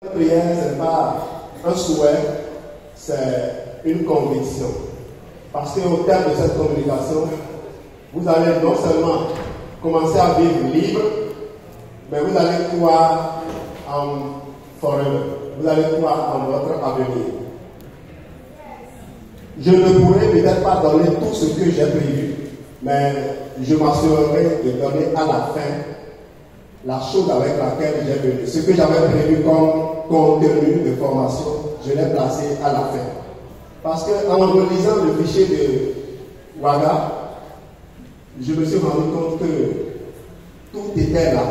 La prière, ce n'est pas un souhait, c'est une conviction. Parce qu'au terme de cette communication, vous allez non seulement commencer à vivre libre, mais vous allez croire en forever. Vous allez croire en votre avenir. Je ne pourrai peut-être pas donner tout ce que j'ai prévu, mais je m'assurerai de donner à la fin la chose avec laquelle j'ai venu. Ce que j'avais prévu comme contenu de formation, je l'ai placé à la fin. Parce qu'en relisant le fichier de Waga, je me suis rendu compte que tout était là.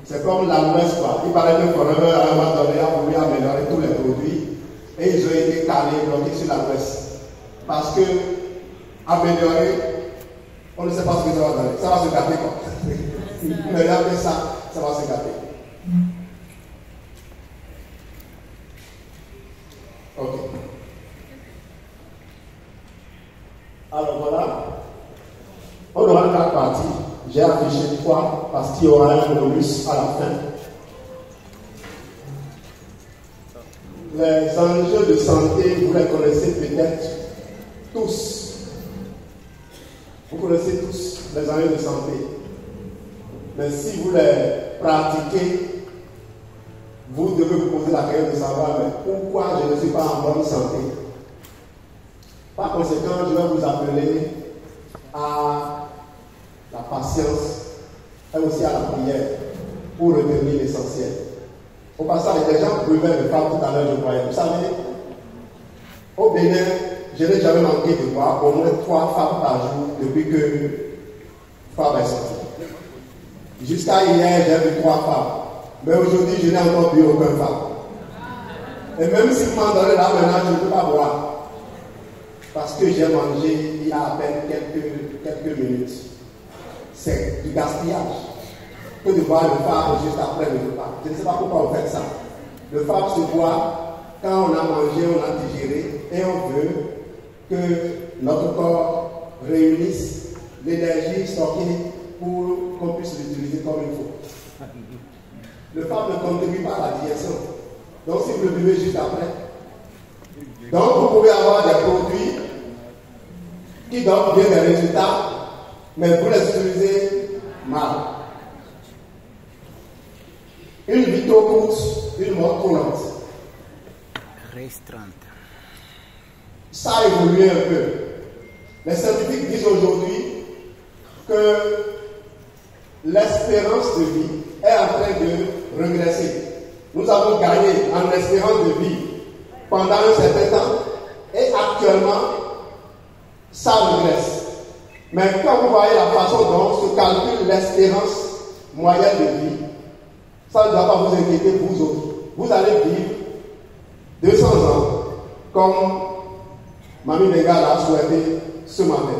C'est comme la West, quoi. Il paraît que Forever, à un moment donné, a voulu améliorer tous les produits et ils ont été calés, bloqués sur la West. Parce que améliorer, on ne sait pas ce que ça va donner. Ça va se gâter, quoi. Mais regardez ça, ça va se gâter. Ok. Alors voilà. On aura 4 parties. J'ai affiché 3 parce qu'il y aura un bonus à la fin. Les enjeux de santé, vous les connaissez peut-être tous. Vous connaissez tous les enjeux de santé. Mais si vous les pratiquez, vous devez vous poser la question de savoir mais pourquoi je ne suis pas en bonne santé. Par conséquent, je vais vous appeler à la patience et aussi à la prière pour retenir l'essentiel. Au passage, les gens prenaient le faire tout à l'heure, je croyais. Vous savez, au Bénin, je n'ai jamais manqué de voir au moins 3 femmes par jour depuis que Fab est sorti. Jusqu'à hier, j'ai vu 3 femmes. Mais aujourd'hui, je n'ai encore vu aucun femme. Et même si vous m'en donnez là maintenant, je ne peux pas boire. Parce que j'ai mangé il y a à peine quelques minutes. C'est du gaspillage que de boire le Fab juste après le repas. Je ne sais pas pourquoi on fait ça. Le Fab se boit quand on a mangé, on a digéré et on veut que notre corps réunisse l'énergie stockée pour qu'on puisse l'utiliser comme il faut. Le Fab ne contribue pas à la digestion. Donc si vous le buvez juste après, donc vous pouvez avoir des produits qui donnent bien des résultats, mais vous les utilisez mal. Une vie trop courte, une mort trop lente. Restreinte. Ça a évolué un peu. Les scientifiques disent aujourd'hui que l'espérance de vie est en train de régresser. Nous avons gagné en espérance de vie pendant un certain temps et actuellement, ça régresse. Mais quand vous voyez la façon dont se calcule l'espérance moyenne de vie, ça ne doit pas vous inquiéter vous autres. Vous allez vivre 200 ans comme Mamie Benga l'a souhaité ce matin.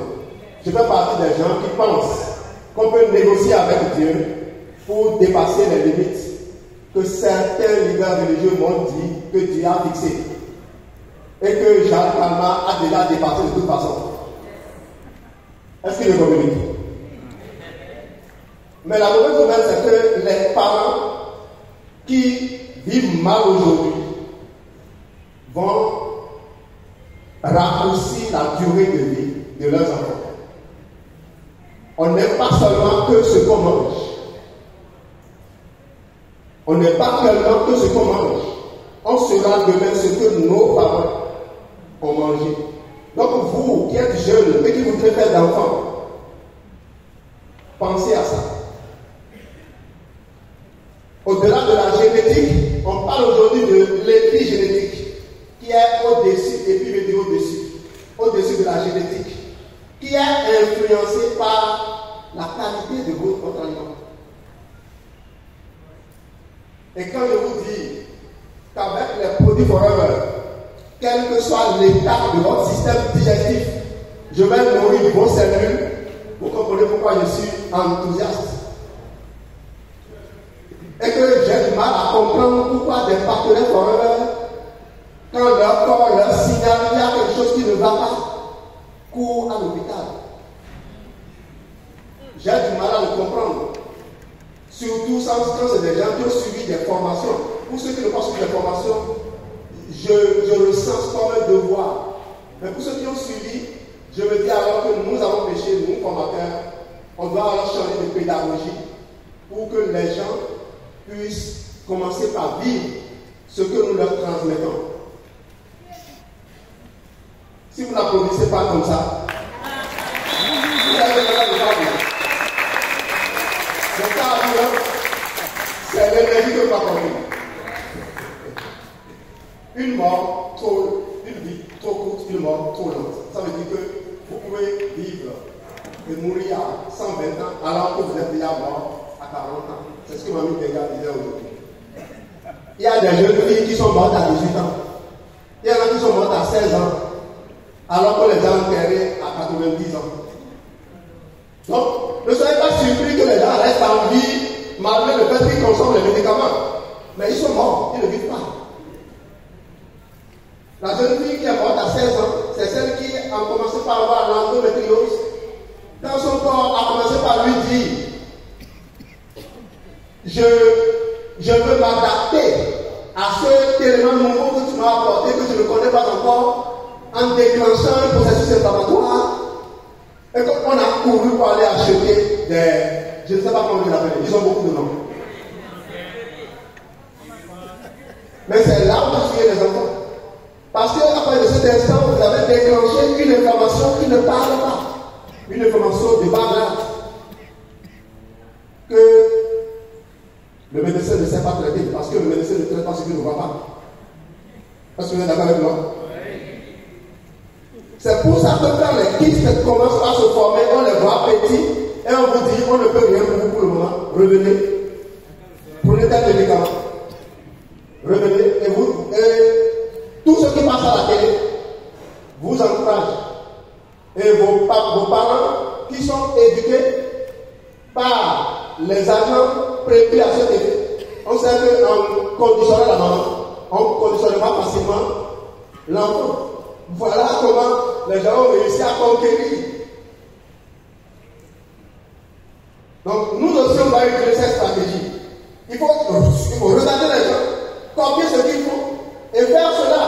Je fais partie des gens qui pensent qu'on peut négocier avec Dieu pour dépasser les limites que certains leaders religieux m'ont dit que Dieu a fixées et que Jacques Kalma a déjà dépassé de toute façon. Est-ce qu'il le communique? Mais la mauvaise nouvelle, c'est que les parents qui vivent mal aujourd'hui vont raccourcir la durée de vie de leurs enfants. On n'aime pas seulement que ce qu'on mange. On n'est pas seulement que ce qu'on mange. On sera demain ce que nos parents ont mangé. Donc vous qui êtes jeunes et qui voudrez faire d'enfants, pensez à ça. Au-delà de la génétique, on parle aujourd'hui de l'épigénétique qui est au-dessus, épi au-dessus de la génétique, qui est influencée par la qualité de votre aliment. Et quand je vous dis qu'avec les produits Forever, quel que soit l'état de votre système digestif, je vais nourrir vos cellules, vous comprenez pourquoi je suis enthousiaste. Et que j'ai du mal à comprendre pourquoi des partenaires Forever, quand leur corps leur signale qu'il y a quelque chose qui ne va pas, courent à l'hôpital. J'ai du mal à le comprendre. Surtout quand c'est des gens qui ont suivi des formations pour ceux qui ne passent pas l'information, je le sens comme un devoir. Mais pour ceux qui ont suivi, je me dis alors que nous avons péché, nous formateurs, on doit alors changer de pédagogie pour que les gens puissent commencer par vivre ce que nous leur transmettons. Si vous n'applaudissez pas comme ça, vous avez le droit de parler. Le cas, c'est l'énergie que vous apportez. Une mort trop, une vie trop courte, une mort trop lente. Ça veut dire que vous pouvez vivre et mourir à 120 ans alors que vous êtes déjà mort à 40 ans. C'est ce que Mamie Béga disait aujourd'hui. Il y a des jeunes filles qui sont mortes à 18 ans. Il y en a qui sont mortes à 16 ans alors qu'on les a enterrés à 90 ans. Donc, ne soyez pas surpris que les gens restent en vie malgré le fait qu'ils consomment les médicaments. Mais ils sont morts, ils ne vivent pas. La jeune fille qui est morte à 16 ans, c'est celle qui a commencé par avoir l'endométriose. Quand son corps a commencé par lui dire je veux m'adapter à cet élément nouveau que tu m'as apporté, que je ne connais pas encore, en déclenchant un processus inflammatoire. Et quand on a couru pour aller acheter des... Je ne sais pas comment ils l'appellent, ils ont beaucoup de noms. Mais c'est là où tu es les enfants. Parce qu'à partir de cet instant, vous avez déclenché une inflammation qui ne parle pas. Une inflammation de bas grade. Que le médecin ne sait pas traiter. Parce que le médecin ne traite pas ce qu'il ne voit pas. Est-ce que vous êtes d'accord avec moi? C'est pour ça que quand les kystes commencent à se former, on les voit petits et on vous dit on ne peut rien pour vous pour le moment. Revenez. Prenez tel médicament. Revenez et tout ce qui passe à la télé vous encourage. Et vos parents qui sont éduqués par les agents prévus à cet effet. On sait qu'en conditionnant la maman, on ne conditionne pas facilement l'enfant. Voilà comment les gens ont réussi à conquérir. Donc nous aussi on va utiliser cette stratégie. Il faut regarder les gens, copier ce qu'il faut et faire cela.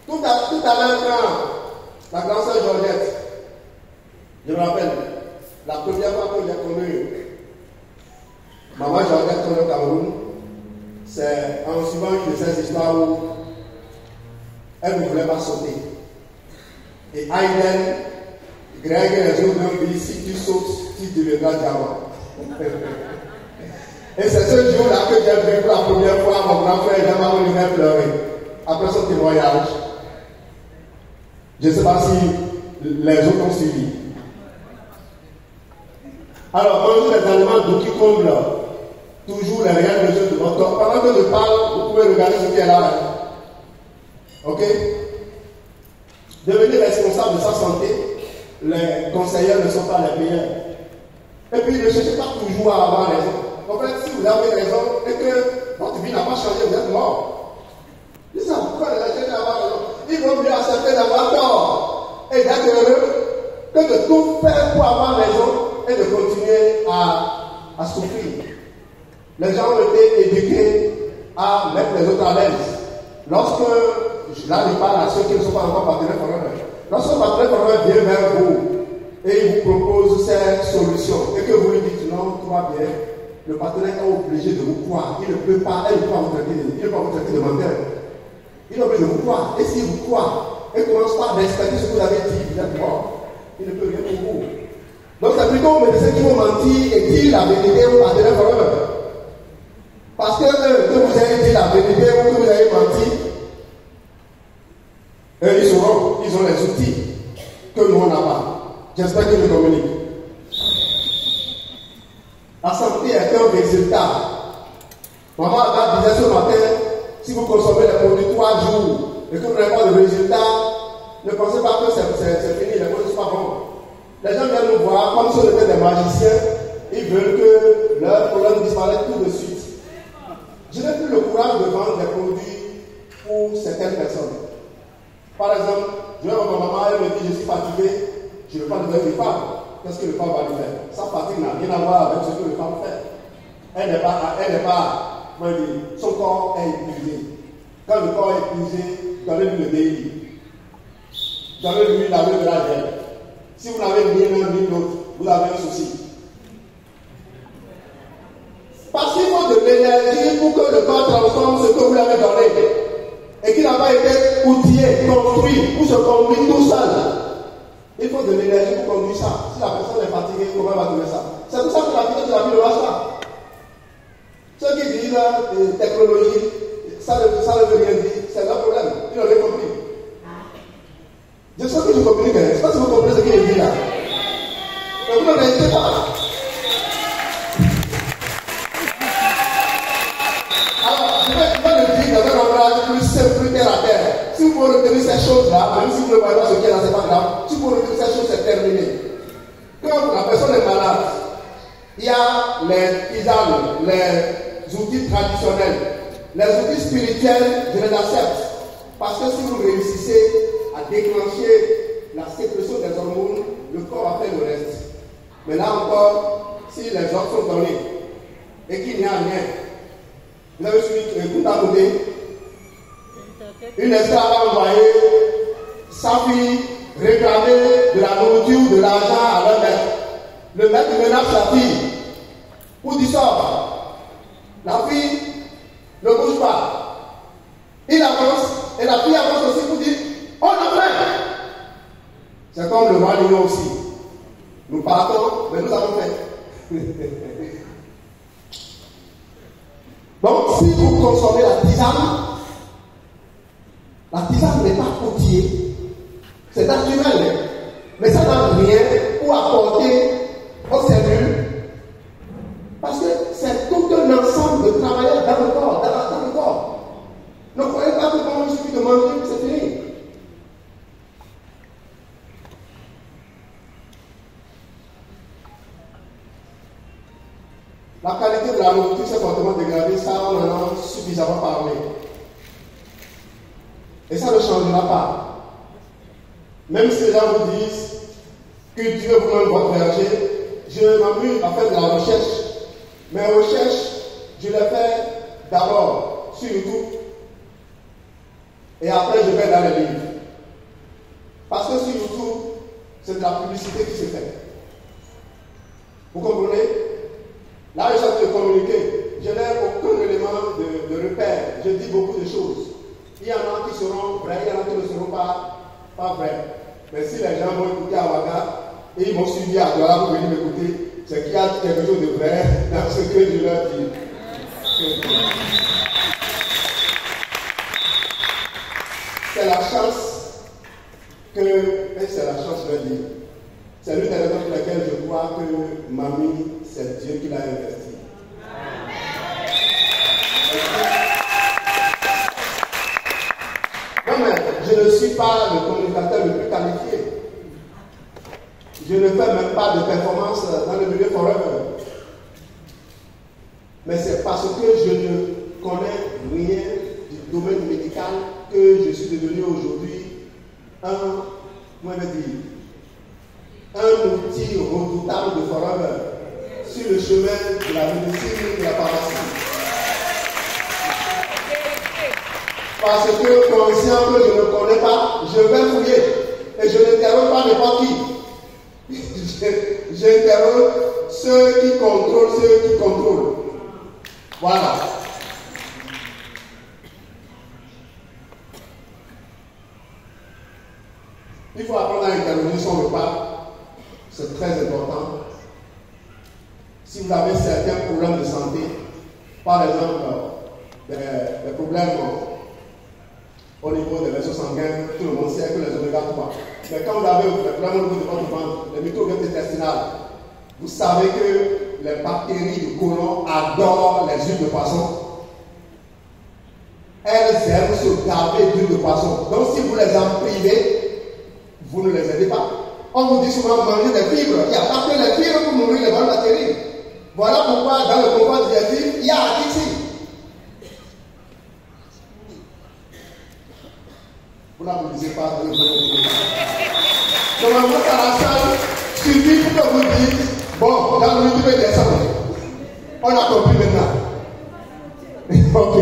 Tout à l'heure quand la grande sœur Georgette, je me rappelle, la première fois que j'ai connu Maman Georgette au Cameroun, c'est en suivant une de ces histoires où elle ne voulait pas sauter. Et Aiden, Greg et les autres ont dit si tu sautes, tu deviendras diamant. Et c'est ce jour-là que j'ai vu pour la première fois mon grand frère Jean-Marc Olivier pleurer. Après son témoignage. Je ne sais pas si les autres ont suivi. Alors, manger les aliments d'eau qui comblent toujours les réels besoins de votre corps. Pendant que je parle, vous pouvez regarder ce qui est là. Ok? Devenez responsable de sa santé. Les conseillers ne sont pas les meilleurs. Et puis ne cherchez pas toujours à avoir raison. En fait, si vous avez raison et que votre vie n'a pas changé, vous êtes mort. Ils savent pourquoi les gens cherchent à avoir raison. Il vaut mieux accepter d'avoir tort et d'être heureux que de tout faire pour avoir raison et de continuer à souffrir. Les gens ont été éduqués à mettre les autres à l'aise. Lorsque, là je parle à ceux qui ne sont pas encore partenaires forains, lorsque partenaire forain vient vers vous et il vous propose ces solutions et que vous lui dites non, tout va bien, le partenaire est obligé de vous croire. Il ne peut pas, vous traiter de menteur. Il est obligé de vous croire. Et s'il vous croit et commence par respecter ce que vous avez dit, vous êtes mort. Il ne peut rien pour vous. Donc c'est plutôt aux médecins qui vont mentir et dire la vérité au partenaire forain. Parce que vous avez dit la vérité ou que vous avez menti, ils ont les outils que nous on n'a pas. J'espère que je communique. La santé est un résultat. Maman Agathe disait ce matin, si vous consommez les produits 3 jours et que vous n'avez pas de résultat, ne pensez pas que c'est fini, les produits ne sont pas bons. Les gens viennent nous voir comme si on était des magiciens, ils veulent que leur problème disparaisse tout de suite. Je n'ai plus le courage de vendre des produits pour certaines personnes. Par exemple, je vais voir ma maman, elle me dit je suis fatigué, je ne veux pas devenir une femme. Qu'est-ce que le femme va lui faire? Sa fatigue n'a rien à voir avec ce que le femme fait. Elle n'est pas son corps est épuisé. Quand le corps est épuisé, donnez-lui le délit. Donnez-lui la main de la gêne. Si vous n'avez ni l'un ni l'autre, vous avez un souci. Parce qu'il faut de l'énergie pour que le corps transforme ce que vous lui avez donné. Et qu'il n'a pas été outillé, construit, pour se conduire tout seul. Il faut de l'énergie pour conduire ça. Si la personne est fatiguée, comment elle va trouver ça? C'est pour ça que la vie ne va pas. Ceux qui disent technologie, ça ne veut rien dire, c'est leur problème. Ils n'ont rien compris. Je sais que je communique, je ne sais pas si vous comprenez ce qu'il dit là. Mais vous ne restez pas. Alors, je vais le dire dans un langage plus simple, plus terre à terre. Si vous pouvez retenir ces choses-là, même si vous ne voyez pas ce qu'il y a là, ce n'est pas grave. Si vous pouvez retenir ces choses, c'est terminé. Quand la personne est malade, il y a les tisanes, les outils traditionnels, les outils spirituels, je les accepte. Parce que si vous réussissez à déclencher la sécrétion des hormones, le corps va faire le reste. Mais là encore, si les ordres sont donnés et qu'il n'y a rien, vous avez suivi un coup d'à côté, une esclave a envoyé sa fille réclamer de la nourriture, de l'argent à leur maître. Le maître menace la fille pour du sort. La fille ne bouge pas. Il avance et la fille avance aussi pour dire on a fait. C'est comme le roi Lion aussi. Nous partons, mais nous avons fait. Donc, si vous consommez la tisane n'est pas outillée. C'est naturel, mais ça n'a rien pour apporter aux cellules. Parce que c'est tout un ensemble de travailleurs dans le corps, dans le corps. Ne croyez pas que quand il suffit de manger, c'est fini. La qualité de la nourriture s'est fortement dégradée, ça on en a suffisamment parlé. Et ça ne changera pas. Même si les gens vous disent cultivez vous-même votre verger, je m'amuse à faire de la recherche. Mes recherches, je les fais d'abord sur YouTube et après je vais dans les livres. Parce que sur YouTube, c'est de la publicité qui se fait. Vous comprenez? Là, je cherche de communiquer. Je n'ai aucun élément de repère. Je dis beaucoup de choses. Il y en a qui seront vrais, il y en a qui ne seront pas vrais. Mais si les gens vont écouter Awaka et ils m'ont suivi à Douala pour venir m'écouter, c'est qu'il y a quelque chose de vrai dans ce que je leur dis. C'est la chance c'est la chance, je veux dire. C'est l'une des raisons pour lesquelles je crois que mamie, c'est Dieu qui l'a investi. Non, mais je ne suis pas le communicateur le plus qualifié. Je ne fais même pas de performance dans le milieu forever. Mais c'est parce que je ne connais rien du domaine médical que je suis devenu aujourd'hui un outil redoutable de forever sur le chemin de la médecine et de la pharmacie. Parce que conscient que je ne connais pas, je vais fouiller. Et je n'interroge pas n'importe qui. J'interroge ceux qui contrôlent. Voilà. Il faut apprendre à interroger son repas. C'est très important. Si vous avez certains problèmes de santé, par exemple, des problèmes au niveau des vaisseaux sanguins, tout le monde sait que les oméga 3. Mais quand vous avez des problèmes au niveau de votre ventre, les microbiomes intestinales, vous savez que les bactéries du côlon adorent les huiles de poisson. Elles aiment se gaver d'huile de poisson. Donc si vous les en privez, vous ne les aidez pas. On vous dit souvent manger des fibres. Il n'y a pas que les fibres pour nourrir les bonnes bactéries. Voilà pourquoi dans le confort digestif, il y a ici. Vous n'applaudissez pas dans le confort. Normalement, à la salle, suffit pour que vous dites, bon, dans le YouTube, il descend. On a compris maintenant. Ok.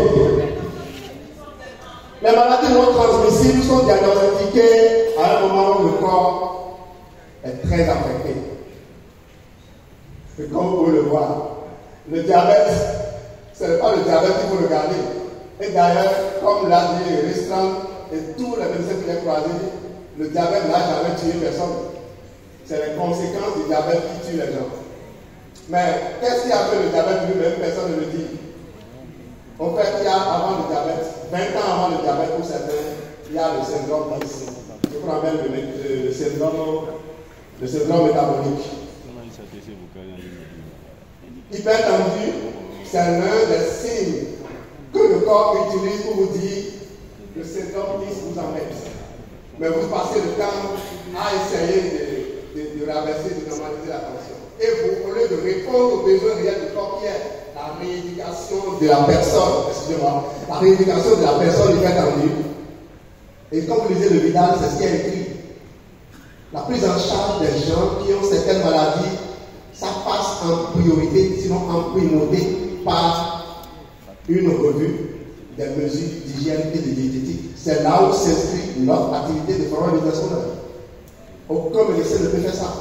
Les maladies non transmissibles sont diagnostiquées à un moment où le corps est très affecté. Et comme vous pouvez le voir, le diabète, ce n'est pas le diabète qu'il faut regarder. Et d'ailleurs, comme l'a dit Restreint et tous les médecins qui l'ont croisé, le diabète n'a jamais tué personne. C'est les conséquences du diabète qui tuent les gens. Mais qu'est-ce qui a fait le diabète lui-même? Personne ne le dit. En fait, il y a avant le diabète, 20 ans avant le diabète pour certains, il y a le syndrome ici. Je crois même le syndrome métabolique. Hypertendu, c'est l'un des signes que le corps utilise pour vous dire le syndrome 10 vous embête. Mais vous passez le temps à essayer de rabaisser, de normaliser la tension. Et vous, au lieu de répondre aux besoins réels du corps qui est la rééducation de la personne, excusez-moi, la rééducation de la personne hypertendue. Et quand vous lisez le Vidal, c'est ce qui est écrit. La prise en charge des gens qui ont certaines maladies, ça passe en priorité, sinon en primauté, par une revue des mesures d'hygiène et de diététique. C'est là où s'inscrit notre activité de formation internationale. Aucun médecin ne peut faire ça.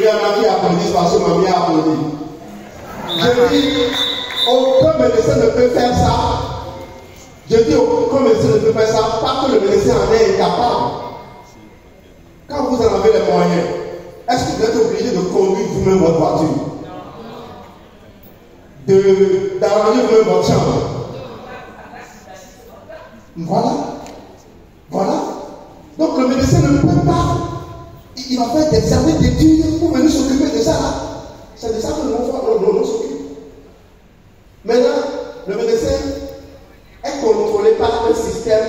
Il y en a qui applaudissent parce que mamie a applaudi. Je dis, aucun médecin ne peut faire ça. Je dis, aucun médecin ne peut faire ça, pas que le médecin en est incapable. Quand vous en avez les moyens, est-ce que vous êtes obligé de conduire vous-même votre voiture? D'arranger vous-même votre chambre? Voilà. Voilà. Donc le médecin ne peut pas. Il va faire des années d'études pour venir s'occuper de ça. C'est de ça que l'on s'occupe. Maintenant, le médecin est contrôlé par un système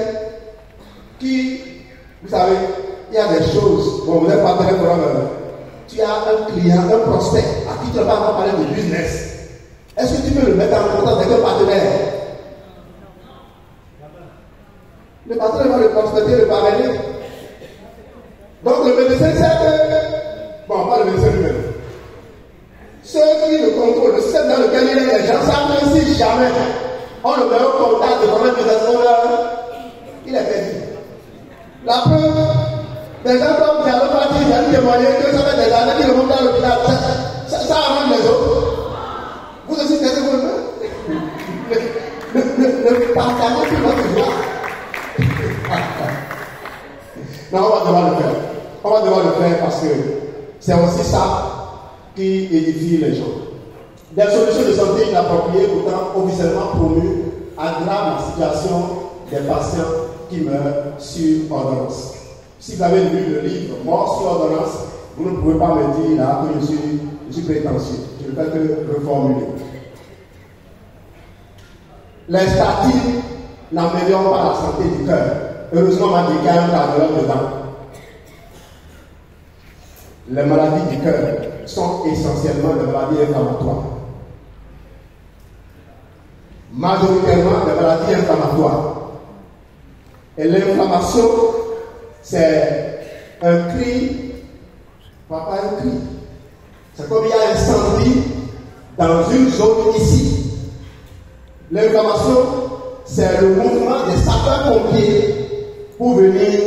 qui, vous savez, il y a des choses. Bon, vous n'êtes pas très grand. Tu as un client, un prospect à qui tu ne vas pas parler de business. Est-ce que tu peux le mettre en contact avec un partenaire? Le partenaire va le prospecter, le parrainer. Donc le médecin sait que, bon, pas le médecin lui-même, ceux qui le contrôlent, le système dans lequel il est, les gens savent que si jamais on le met au contact de ton organisation, il est perdu. La preuve, des gens comme Diallo Fati, il a témoigné que ça fait des années qu'il remonte dans l'hôpital, ça amène les autres. Vous aussi, qu'est-ce que vous le partagez sur votre joie. Non, on va devoir le faire. On va devoir le faire parce que c'est aussi ça qui édifie les gens. Des solutions de santé inappropriées, pourtant officiellement promues, aggravent la situation des patients qui meurent sur ordonnance. Si vous avez lu le livre Mort sur ordonnance, vous ne pouvez pas me dire là que je suis prétentieux. Je ne fais que reformuler. Les statines n'améliorent pas la santé du cœur. Heureusement, ma dit qu'il y a un cardiologue dedans. Les maladies du cœur sont essentiellement des maladies inflammatoires. Majoritairement des maladies inflammatoires. Et l'inflammation, c'est un cri, pas un cri. C'est comme il y a un incendie dans une zone ici. L'inflammation, c'est le mouvement des sapeurs-pompiers pour venir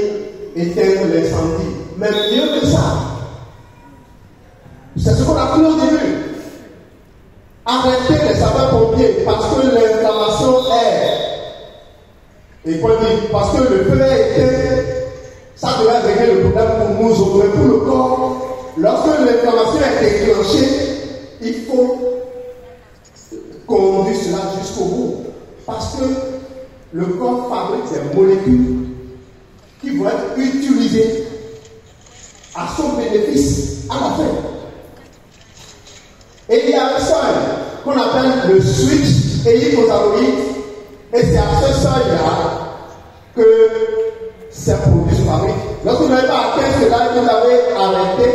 éteindre l'incendie. Mais mieux que ça, c'est ce qu'on a cru au début. Arrêter les sapeurs-pompiers parce que l'inflammation est. Et quoi dire? Parce que le feu est éteint, ça devrait régler le problème pour nous autres. Mais pour le corps, lorsque l'inflammation est déclenchée, il faut conduire cela jusqu'au bout. Parce que le corps fabrique des molécules qui vont être utilisées à son bénéfice à la fin. Et il y a un seuil qu'on appelle le switch érythrocytoïde, et c'est à ce seuil-là que ces produits se fabriquent. Lorsque vous n'avez pas atteint cela et que vous avez arrêté,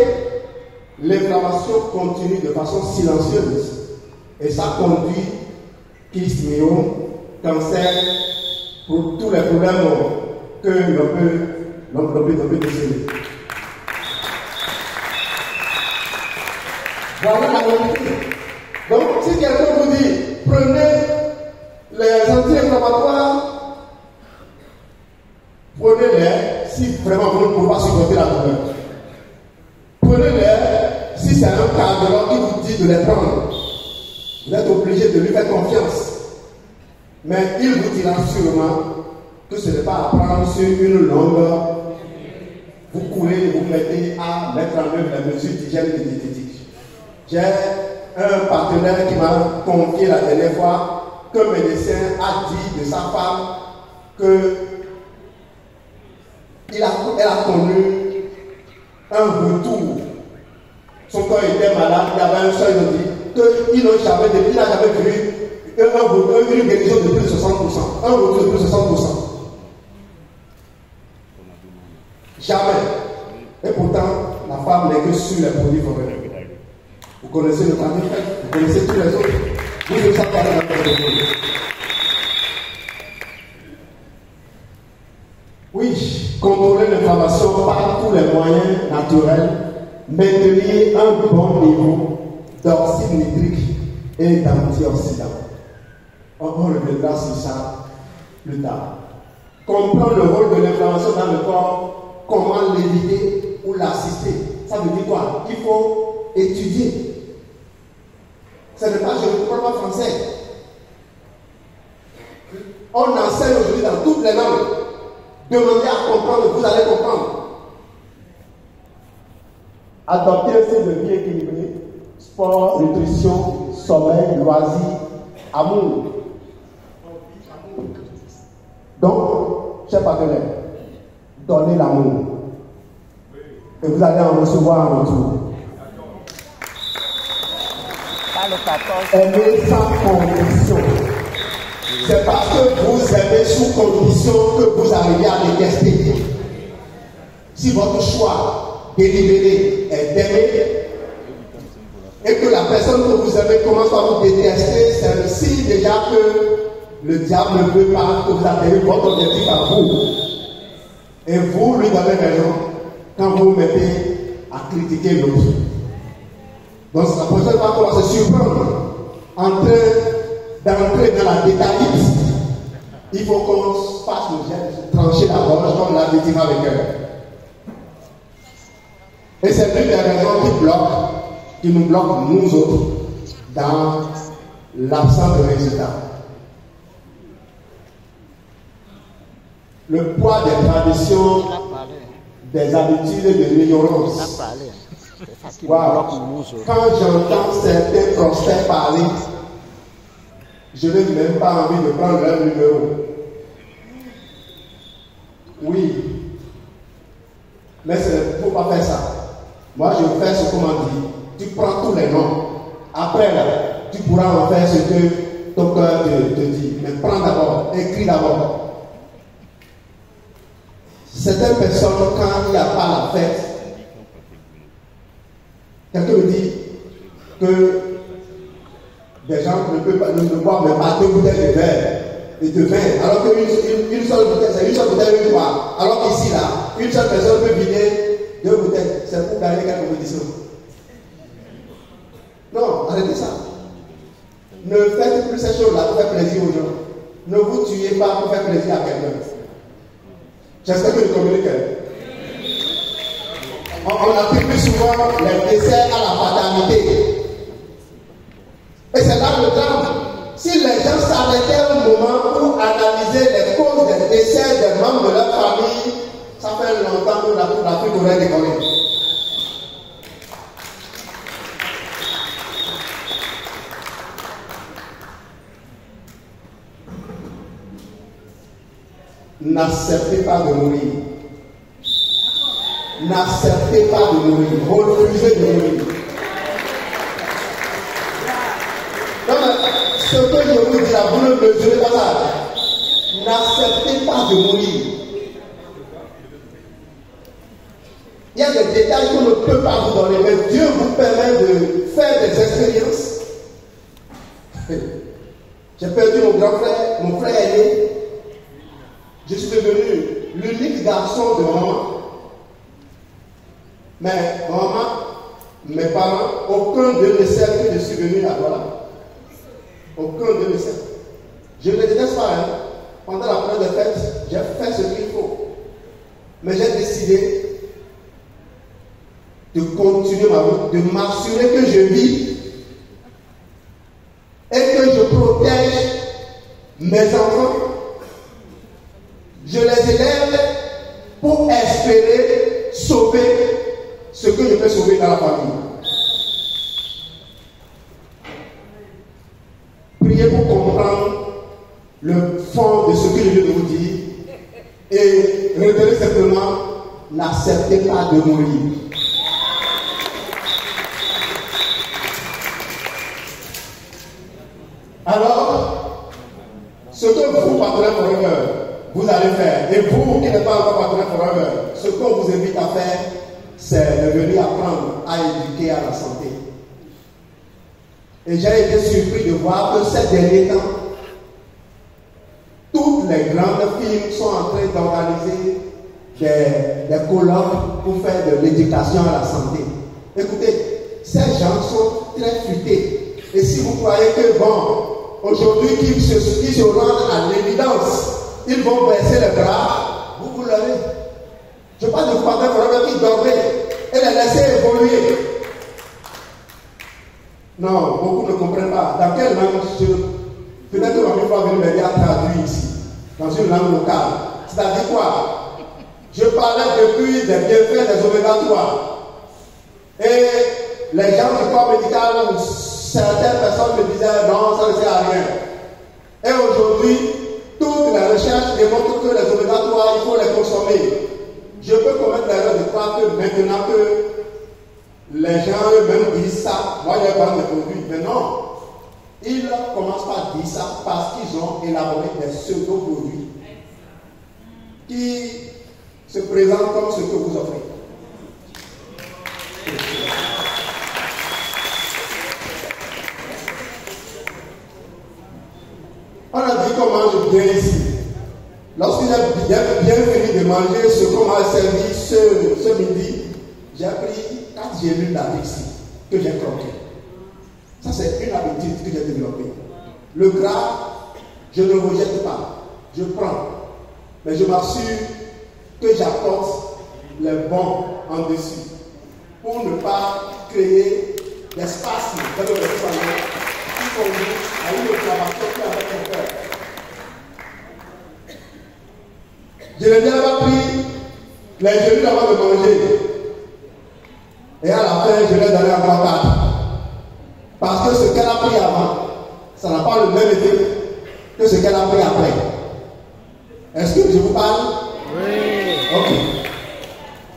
l'inflammation continue de façon silencieuse. Et ça conduit kyste, myome, cancer, pour tous les problèmes que l'on peut déceler. Voilà la vérité. Donc, si quelqu'un vous dit, prenez les anti-inflammatoires, prenez-les si vraiment vous ne pouvez pas supporter la douleur. Prenez-les si c'est un cardiologue qui vous dit de les prendre. Vous êtes obligé de lui faire confiance. Mais il vous dira sûrement que ce n'est pas à prendre sur une longue. Vous courez et vous mettez à mettre en œuvre la mesure d'hygiène et de diététique. J'ai un partenaire qui m'a confié la dernière fois qu'un médecin a dit de sa femme qu'elle a connu un retour. Son corps était malade, il avait un seul dit qu'il n'a jamais vu une guérison de plus de 60%. Un retour de plus de 60%. Jamais. Et pourtant, la femme n'est que sur les produits forêts. Vous connaissez le canifère, vous connaissez tous les autres. Vous ne savez pas la produit. Oui, contrôler l'inflammation par tous les moyens naturels, maintenir un bon niveau d'oxyde nitrique et d'antioxydants. On reviendra sur ça plus tard. Comprendre le rôle de l'inflammation dans le corps, comment l'éviter ou l'assister. Ça veut dire quoi? Il faut étudier. Ce n'est pas, je ne comprends pas français. On enseigne aujourd'hui dans toutes les langues. Demandez à comprendre, vous allez comprendre. Adopter un style de vie équilibré, sport, nutrition, sommeil, loisirs, amour. Donc, chers partenaires, donnez l'amour. Et vous allez en recevoir en retour. Aimez sans condition. C'est parce que vous aimez sous condition que vous arrivez à détester. Si votre choix délibéré est d'aimer et que la personne que vous aimez commence à vous détester, c'est le signe déjà que le diable ne veut pas que vous atteignez votre objectif à vous. Et vous lui donnez raison quand vous vous mettez à critiquer l'autre. Donc la personne va pouvoir se surprendre en train d'entrer dans la détaillite. Il faut qu'on fasse le geste, trancher la gorge comme l'a dit avec elle. Et c'est l'une des raisons qui nous bloquent, nous autres, dans l'absence de résultats. Le poids des traditions, des habitudes de l'ignorance. Wow. Quand j'entends certains prospects parler, je n'ai même pas envie de prendre leur numéro. Oui, mais il ne faut pas faire ça. Moi, je fais ce qu'on m'a dit. Tu prends tous les noms. Après, là, tu pourras en faire ce que ton cœur te dit. Mais prends d'abord, écris d'abord. Certaines personnes, quand il n'y a pas la fête, quelqu'un me dit que des gens ne boivent même pas 2 bouteilles de vin, alors qu'une seule bouteille, c'est une seule bouteille une fois. Alors qu'ici, là, une seule personne peut vider 2 bouteilles. C'est pour gagner quelle compétition? Non, arrêtez ça. Ne faites plus ces choses-là pour faire plaisir aux gens. Ne vous tuez pas pour faire plaisir à quelqu'un. J'espère que je communique. On attribue souvent les décès à la fatalité. Et c'est là le drame. Si les gens s'arrêtaient un moment pour analyser les causes des décès des membres de leur famille, ça fait longtemps que l'Afrique aurait décollé. N'acceptez pas de mourir. N'acceptez pas de mourir. Refusez de mourir. Non, mais ce que je vous dis là, vous ne mesurez pas ça. N'acceptez pas de mourir. Il y a des détails qu'on ne peut pas vous donner, mais Dieu vous permet de faire des expériences. J'ai perdu mon grand frère, mon frère aîné. Je suis devenu l'unique garçon de maman. Mais maman, mes parents, aucun d'eux ne me sert que je suis venu là, voilà. Aucun de me sert. Je ne le déteste pas, hein. Pendant la période de fête, j'ai fait ce qu'il faut. Mais j'ai décidé de continuer ma route, de m'assurer que je vis et que je protège mes enfants. Je les élève pour espérer sauver ce que je peux sauver dans la famille. Priez pour comprendre le fond de ce que je viens de vous dire et retenez simplement, n'acceptez pas de mourir. Alors, ce que vous, partenaires forever, vous allez faire, et vous qui n'êtes pas encore partenaire forever, ce qu'on vous invite à faire, c'est de venir apprendre à éduquer à la santé. Et j'ai été surpris de voir que ces derniers temps, toutes les grandes firmes sont en train d'organiser des colloques pour faire de l'éducation à la santé. Écoutez, ces gens sont très futés. Et si vous croyez que, bon, aujourd'hui, qu'ils se rendent à l'évidence, ils vont baisser les bras, vous l'avez. Je parle de partenaires forever qui dormaient et les laisser évoluer. Non, beaucoup ne comprennent pas. Dans quelle langue peut-être que ma va venir m'aider à traduire ici, dans une langue locale. C'est-à-dire quoi? Je parlais depuis des bienfaits des oméga 3. Et les gens du corps médical, certaines personnes me disaient non, ça ne sert à rien. Et aujourd'hui, toutes les recherches démontrent que les oméga 3, il faut les consommer. Je peux commettre l'erreur de croire que maintenant que les gens eux-mêmes disent ça, moi je vais prendre des produits. Mais non, ils commencent par dire ça parce qu'ils ont élaboré des pseudo-produits qui se présentent comme ce que vous offrez. On a dit qu'on mange bien ici. Lorsqu'il a bien fini de manger ce qu'on m'a servi ce midi, j'ai pris 4 gélules d'Avixi que j'ai croqué. Ça, c'est une habitude que j'ai développée. Le gras, je ne rejette pas. Je prends. Mais je m'assure que j'apporte les bons en dessus pour ne pas créer des spasmes dans le restaurant qui conduisent à une inflammation qui avec mon cœur. Je n'ai bien pas pris les gélules avant de manger. Et à la fin, je l'ai donné à ma tante. Parce que ce qu'elle a pris avant, ça n'a pas le même effet que ce qu'elle a pris après. Est-ce que je vous parle? Oui. Ok.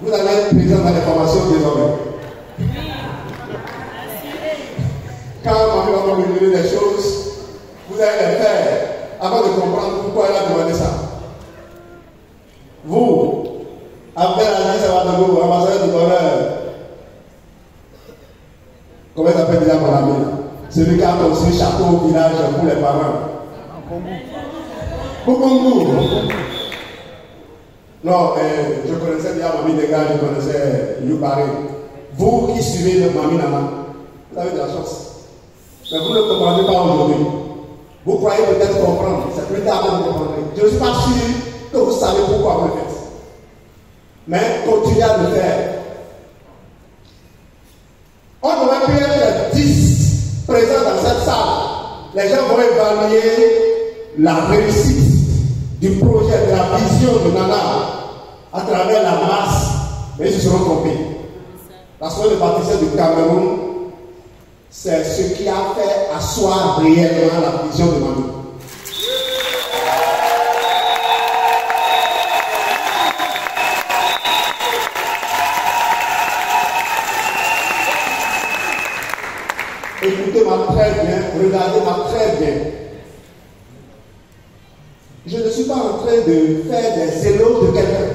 Vous allez être présent dans les formations désormais. Quand maman va vous donner des choses, vous allez les faire avant de comprendre pourquoi elle a demandé ça. Vous, après la vie, ça va de vous, ambassadeur du bonheur. Comment s'appelle déjà mon ami là? Celui qui a construit château au village pour les parents. Kokongo. Non, je connaissais bien Mamie Dega, je connaissais Youbari. Vous qui suivez le Mamie Nana, vous avez de la chance. Mais vous ne comprenez pas aujourd'hui. Vous croyez peut-être comprendre, c'est plus tard que vous comprendrez. Je ne suis pas sûr que vous savez pourquoi vous le faites. Mais continuez à le faire. On aurait pu être 10 présents dans cette salle. Les gens vont évaluer la réussite du projet, de la vision de Nana à travers la masse. Mais ils se seront trompés. La soirée de baptême du Cameroun, c'est ce qui a fait asseoir réellement la vision de Nana. Écoutez-moi très bien, regardez-moi très bien. Je ne suis pas en train de faire des éloges de quelqu'un.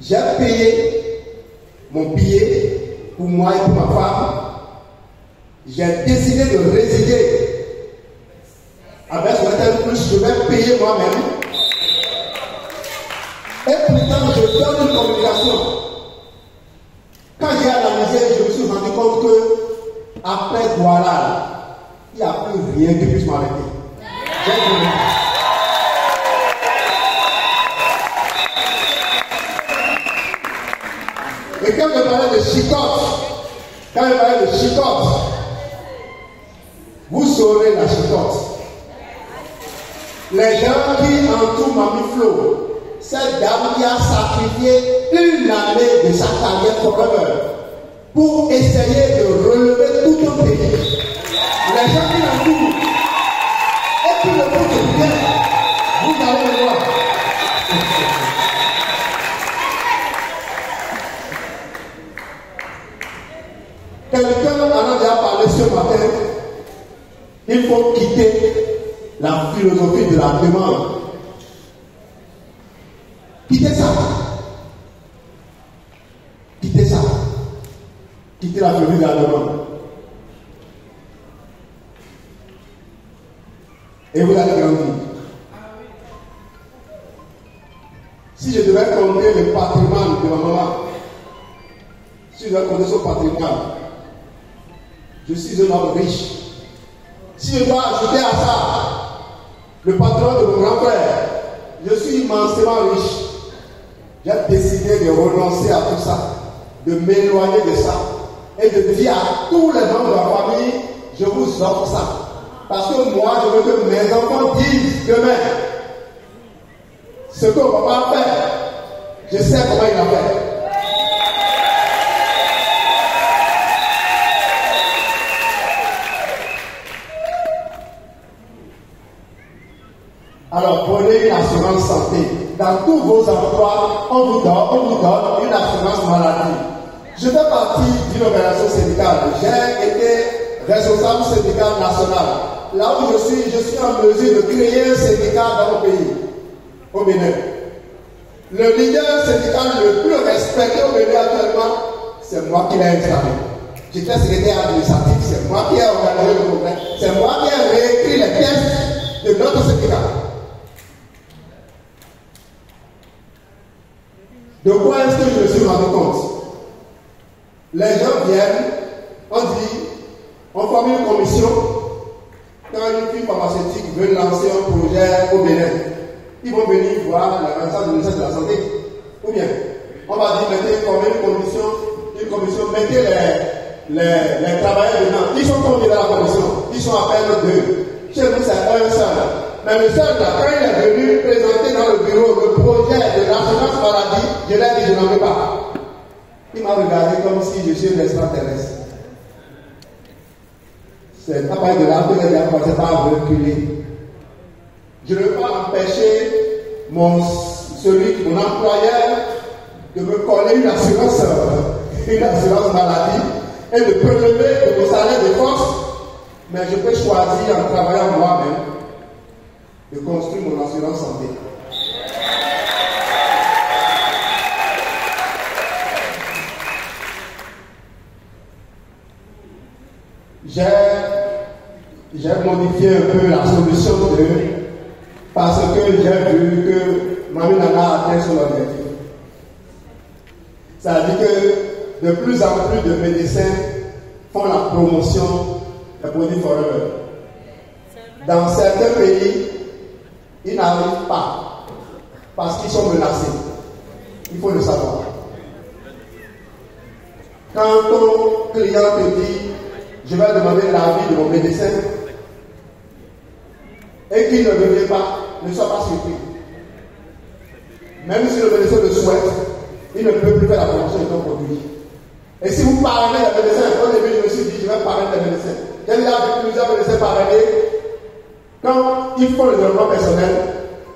J'ai payé mon billet pour moi et pour ma femme. J'ai décidé de résider avec certaines plus, je vais payer moi-même. Et pourtant, je donne une communication. Quand j'ai compte que après Douala, il n'y a plus rien qui puisse m'arrêter. Et quand je parlais de chicotte, vous saurez la chicotte. Les gens qui entourent Mamie Flo, cette dame qui a sacrifié une année de sa carrière forever pour essayer de relever tout un pays. Les gens qui l'entourent, et puis le font bien, vous allez le voir. Quelqu'un en a déjà parlé ce matin. Il faut quitter la philosophie de la demande. Quittez ça. Quittez ça. Quittez la philosophie de la demande. Et vous allez grandir. Si je devais compter le patrimoine de ma maman, si je devais compter son patrimoine, je suis un homme riche. Si je dois ajouter à ça le patrimoine de mon grand frère, je suis immensément riche. J'ai décidé de renoncer à tout ça, de m'éloigner de ça et de dire à tous les membres de la famille, je vous offre ça. Parce que moi, je veux que mes enfants disent demain ce que mon papa a fait. Je sais comment il a fait. Alors, prenez une assurance santé. Dans tous vos emplois, on vous donne une assurance maladie. Je fais partie d'une organisation syndicale. J'ai été responsable syndical national. Là où je suis en mesure de créer un syndicat dans mon pays, au Bénin. Le leader syndical le plus respecté au Bénin actuellement, c'est moi qui l'ai installé. J'étais secrétaire administratif, c'est moi qui ai organisé le congrès, c'est moi qui ai réécrit les pièces de notre syndicat. De quoi est-ce que je me suis rendu compte? Les gens viennent, on dit, on forme une commission. Quand une firme pharmaceutique veut lancer un projet au Bénin, ils vont venir voir la responsable du ministère de la Santé. Ou bien, on va dire, mettez une commission, mettez les travailleurs dedans. Ils sont combien dans la commission? Ils sont à peine 2. Chez nous, c'est un seul. Mais le seul, là, quand il est venu présenter dans le bureau le projet de l'assurance maladie, je l'ai dit, je n'en veux pas. Il m'a regardé comme si je suis un extraterrestre. C'est à partir de là que j'ai commencé par reculer. Je ne veux pas empêcher mon employeur de me coller une assurance maladie et de prélever de mon salaire de force, mais je peux choisir en travaillant moi-même de construire mon assurance santé. J'ai modifié un peu la solution parce que j'ai vu que Mamie Nana a atteint son objectif. Ça veut dire que de plus en plus de médecins font la promotion des produits forever. Dans certains pays, ils n'arrivent pas parce qu'ils sont menacés. Il faut le savoir. Quand ton client te dit je vais demander l'avis de mon médecin et qu'il ne revient pas, ne sois pas surpris. Même si le médecin le souhaite, il ne peut plus faire la promotion de ton produit. Et si vous parlez des médecins, au début je me suis dit je vais parler des médecins. J'ai déjà vu plusieurs médecins parler. Quand ils font le développement personnel,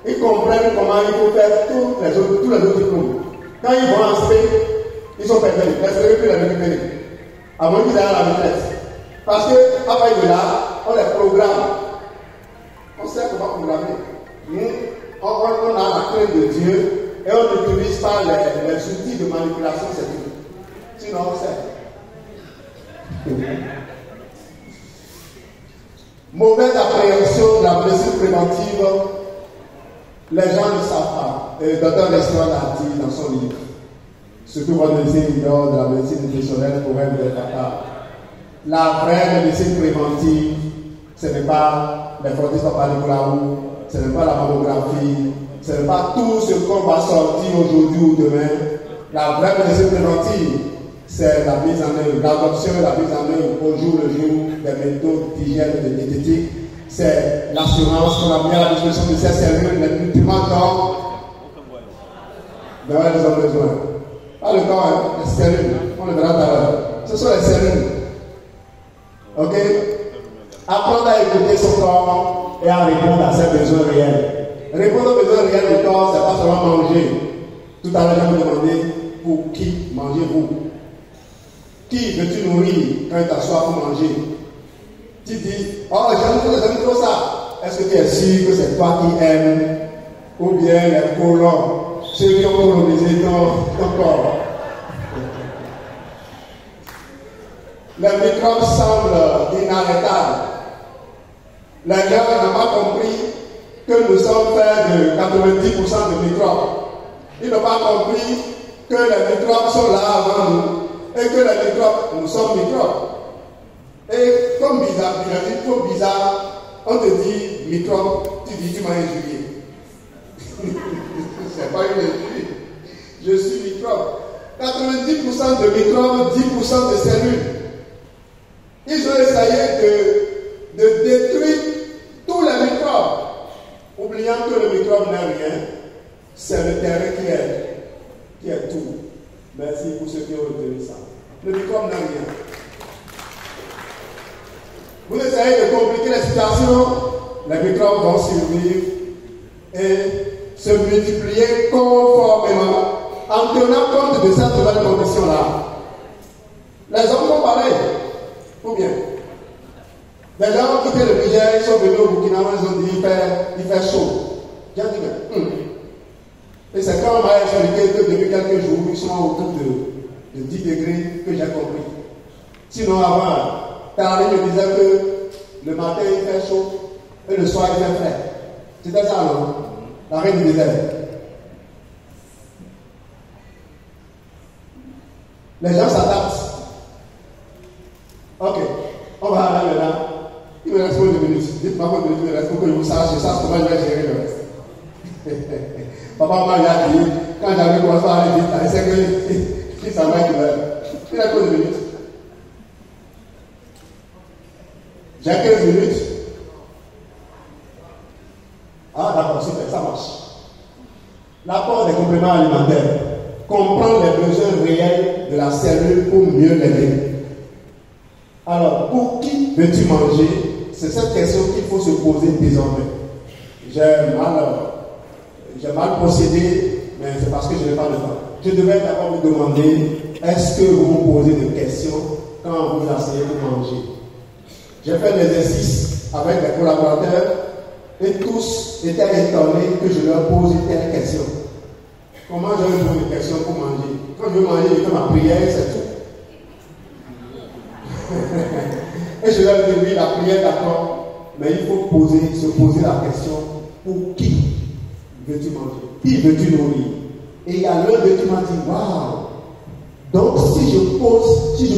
ils comprennent comment il faut faire tous les autres diplômes. Quand ils vont en SP, ils sont perdus. Ils ne peuvent plus les récupérer. À moins qu'ils aient à la retraite. Parce qu'à partir de là, on les programme. On sait comment programmer. Nous, on a la crainte de Dieu et on n'utilise pas les outils de manipulation scientifique. Sinon, on sait. Mauvaise appréhension de la médecine préventive, les gens ne savent pas. Et le docteur Restaurant l'a dit dans son livre. Surtout votre médecine de la médecine nutritionnelle pour être de Qatar. La vraie médecine préventive, ce n'est pas les frottis papalicolarou, ce n'est pas la mammographie, ce n'est pas tout ce qu'on va sortir aujourd'hui ou demain. La vraie médecine préventive, c'est la mise en œuvre, l'adoption et la mise en œuvre au jour le jour des méthodes d'hygiène et de diététique. C'est l'assurance qu'on a mis à la disposition de ces cellules, les nutriments dont elles ont besoin. Pas le corps, hein, les cellules, on le verra tout à l'heure. Ce sont les cellules. Ok? Apprendre à écouter son corps et à répondre à ses besoins réels. Répondre aux besoins réels du corps, c'est pas seulement manger. Tout à l'heure, je vais vous demander pour qui mangez-vous? Qui veux-tu nourrir quand tu as soif pour manger? Tu dis, oh, j'aime trop ça. Est-ce que tu es sûr que c'est toi qui aimes? Ou bien les colons, ceux qui ont colonisé ton corps? Les microbes semblent inarrêtables. Les gens n'ont pas compris que nous sommes faits de 90% de microbes. Ils n'ont pas compris que les microbes sont là avant nous et que les microbes, nous sommes microbes. Et comme bizarre, on te dit microbe, tu dis tu m'as injurié. C'est pas une injurie. Je suis microbe. 90% de microbes, 10% de cellules. Ils ont essayé de détruire tous les microbes, oubliant que le microbe n'est rien, c'est le terrain qui est tout. Merci pour ceux qui ont retenu ça. Le microbe n'a rien. Vous essayez de compliquer la situation, les microbes vont survivre et se multiplier conformément en tenant compte de cette nouvelle condition-là. Les hommes font pareil. Ou bien, les gens ont quitté le Niger, ils sont venus au Burkina, ils ont dit il fait chaud. J'ai dit, mais. Et c'est quand on m'a expliqué que depuis quelques jours, ils sont autour de 10 degrés que j'ai compris. Sinon, avant, Taré me disait que le matin il fait chaud et le soir il fait frais. C'était ça, non? La reine du désert. Les gens s'adaptent. Ok, on va aller maintenant. Il me reste combien de minutes? Dites-moi combien de minutes il me reste pour que je vous sache, je sache comment je vais gérer le reste. Papa m'a dit, quand j'avais commencé à aller vite, il sait qu'il s'en va être là. Il a combien de minutes? J'ai 15 minutes. Ah d'accord, super, ça marche. L'apport des compléments alimentaires. Comprendre les besoins réels de la cellule pour mieux l'aider. Alors, pour qui veux-tu manger? C'est cette question qu'il faut se poser désormais. J'ai mal procédé, mais c'est parce que je n'ai pas le temps. Je devais d'abord vous demander, est-ce que vous vous posez des questions quand vous asseyez pour manger? J'ai fait l'exercice avec mes collaborateurs et tous étaient étonnés que je leur pose une telle question. Comment je vais poser des questions pour manger? Quand je veux manger, je fais ma prière, c'est tout. Et je leur dis oui, la prière d'accord, mais il faut se poser la question, pour qui veux-tu manger? Qui veux-tu nourrir? Et il y a l'un d'eux qui m'a dit, waouh! Donc si je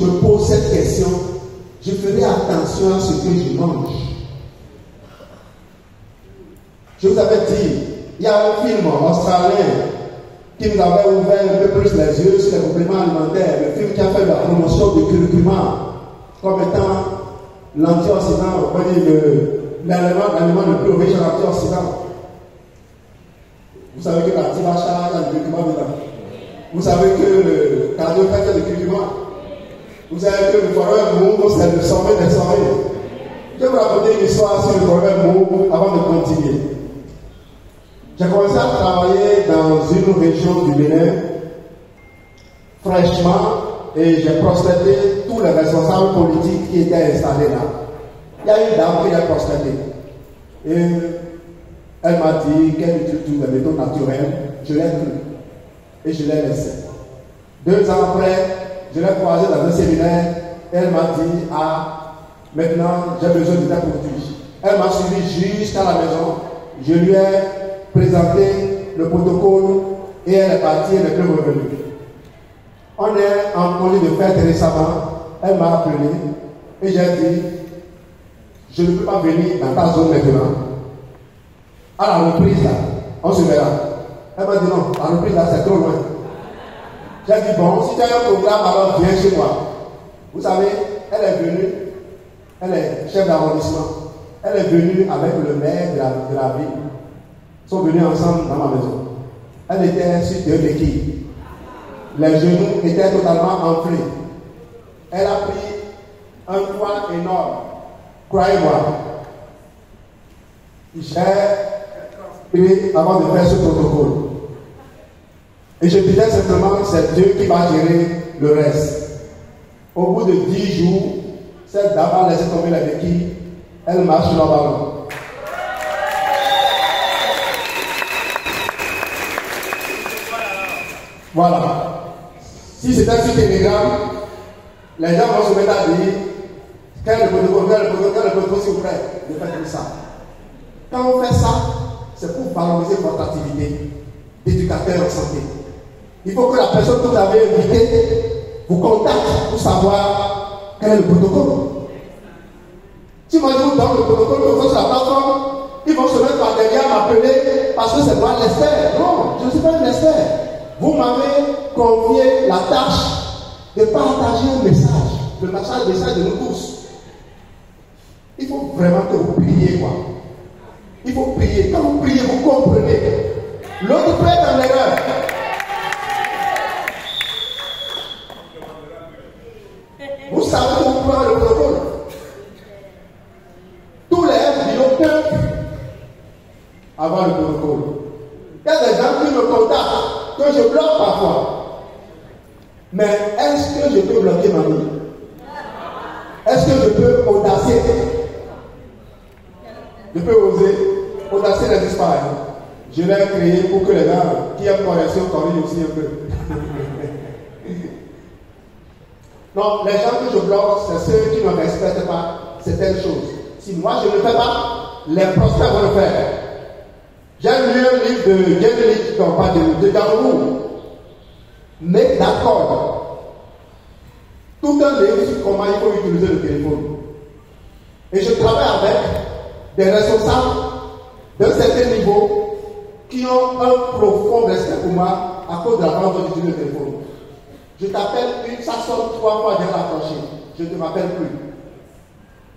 me pose cette question, je ferai attention à ce que je mange. Je vous avais dit, il y a un film australien qui nous avait ouvert un peu plus les yeux sur les compléments alimentaires, le film qui a fait la promotion du curcuma comme étant l'antioxydant, on va dire l'aliment le plus riche en antioxydants. Vous savez que la tibacha a du curcuma dedans. Vous savez que le cardiopathe a du curcuma. Vous savez que le forêt mou, c'est le sommet des sommets. Je vais vous raconter une histoire sur le forêt mou avant de continuer. J'ai commencé à travailler dans une région du Bénin fraîchement et j'ai prospecté tous les responsables politiques qui étaient installés là. Il y a une dame qui l'a prospecté. Et elle m'a dit qu'elle utilise des méthodes naturelles. Je l'ai cru. Et je l'ai laissé. 2 ans après, je l'ai croisée dans un séminaire. Et elle m'a dit, ah, maintenant j'ai besoin de ta produit. Elle m'a suivi jusqu'à la maison. Je lui ai présenté le protocole et elle est partie, elle n'est plus revenue. On est en congé de fête récemment. Elle m'a appelé Et j'ai dit, je ne peux pas venir dans ta zone maintenant. À la reprise, là, on se verra. Elle m'a dit non, la reprise là, c'est trop loin. J'ai dit, bon, si tu as un programme, alors viens chez moi. Vous savez, elle est venue, elle est chef d'arrondissement. Elle est venue avec le maire de la ville. Ils sont venus ensemble dans ma maison. Elle était sur deux béquilles. Les genoux étaient totalement enflés. Elle a pris un poids énorme. Croyez-moi. J'ai transpiré avant de faire ce protocole. Et je disais simplement, c'est Dieu qui va gérer le reste. Au bout de 10 jours, cette dame a laissé tomber la béquille. Elle marche sur le ballon. Voilà. Si c'était sur Telegram, les gens vont se mettre à dire quel est le protocole, s'il vous plaît, ne faites plus ça. Quand on fait ça, c'est pour valoriser votre activité d'éducateur en santé. Il faut que la personne que vous avez invitée vous contacte pour savoir quel est le protocole. Si moi je vous donne le protocole que vous faites sur la plateforme, ils vont se mettre par derrière m'appeler parce que c'est moi l'expert. Non, je ne suis pas un expert. Vous m'avez confié la tâche de partager un message, le message de nous tous. Il faut vraiment que vous priez, quoi. Il faut prier. Quand vous priez, vous comprenez. L'autre peut être en erreur. Vous savez que vous prenez le protocole. Tous les FBO peuvent avoir le protocole. Il y a des gens qui me contactent, que je bloque parfois. Mais est-ce que je peux bloquer ma vie? Est-ce que je peux audacier? Je peux oser. Audacier n'existe pas. Je l'ai créé pour que les gens qui aiment correction corrigent aussi un peu. Non, les gens que je bloque, c'est ceux qui ne respectent pas certaines choses. Si moi je ne le fais pas, les prospects vont le faire. J'ai lu un livre de Genelic, non pas de Daourou, mais d'accord. Tout un livre sur comment il faut utiliser le téléphone. Et je travaille avec des responsables d'un certain niveau qui ont un profond respect pour moi à cause de la façon dont j'utilise le téléphone. Je t'appelle ça sonne 3 fois déjà approché. Je ne te rappelle plus.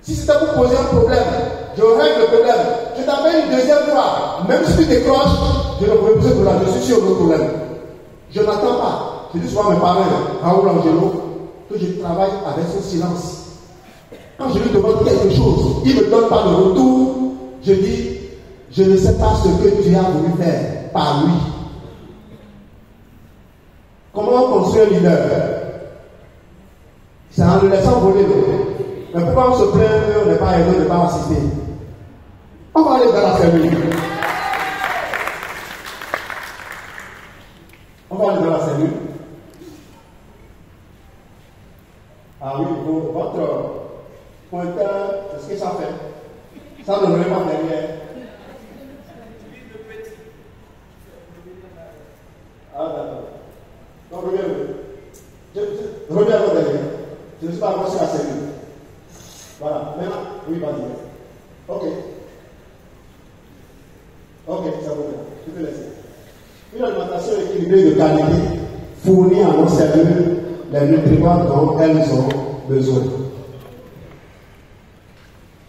Si c'était pour poser un problème, je règle le problème. Je t'appelle une deuxième fois. Même si tu décroches, je ne pourrais poser de problème. Je suis sur l'autre problème. Je n'attends pas. Je dis souvent à mes parents, Raoul Angelo, que je travaille avec son silence. Quand je lui demande quelque chose, il ne me donne pas de retour. Je dis, je ne sais pas ce que tu as voulu faire par lui. Comment on construit un leader? C'est en le laissant voler. Mais pourquoi on se plaint qu'on n'est pas aidé, on n'est pas assisté? On va aller dans la cellule. On va aller dans la cellule. Ah oui, votre pointeur, c'est ce que ça fait. Ça ne devrait pas derrière. Ah d'accord. Donc reviens à derrière. Je ne suis pas encore sur la cellule. Voilà, maintenant, oui, vas-y. Ok. Ok, ça va bien. Je peux laisser. Une alimentation équilibrée de qualité fournit à nos cellules les nutriments dont elles ont besoin.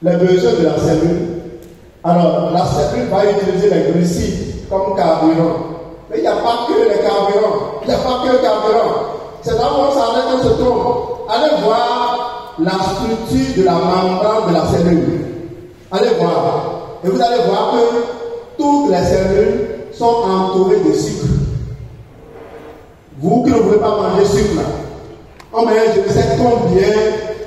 Les besoins de la cellule. Alors, la cellule va utiliser les glucides comme carburant. Mais il n'y a pas que les carburants. Il n'y a pas que le carburant. C'est là où on s'arrête, on se trompe. Allez voir la structure de la membrane de la cellule. Allez voir. Et vous allez voir que toutes les cellules sont entourées de sucre. Vous qui ne voulez pas manger sucre là, on met je ne sais combien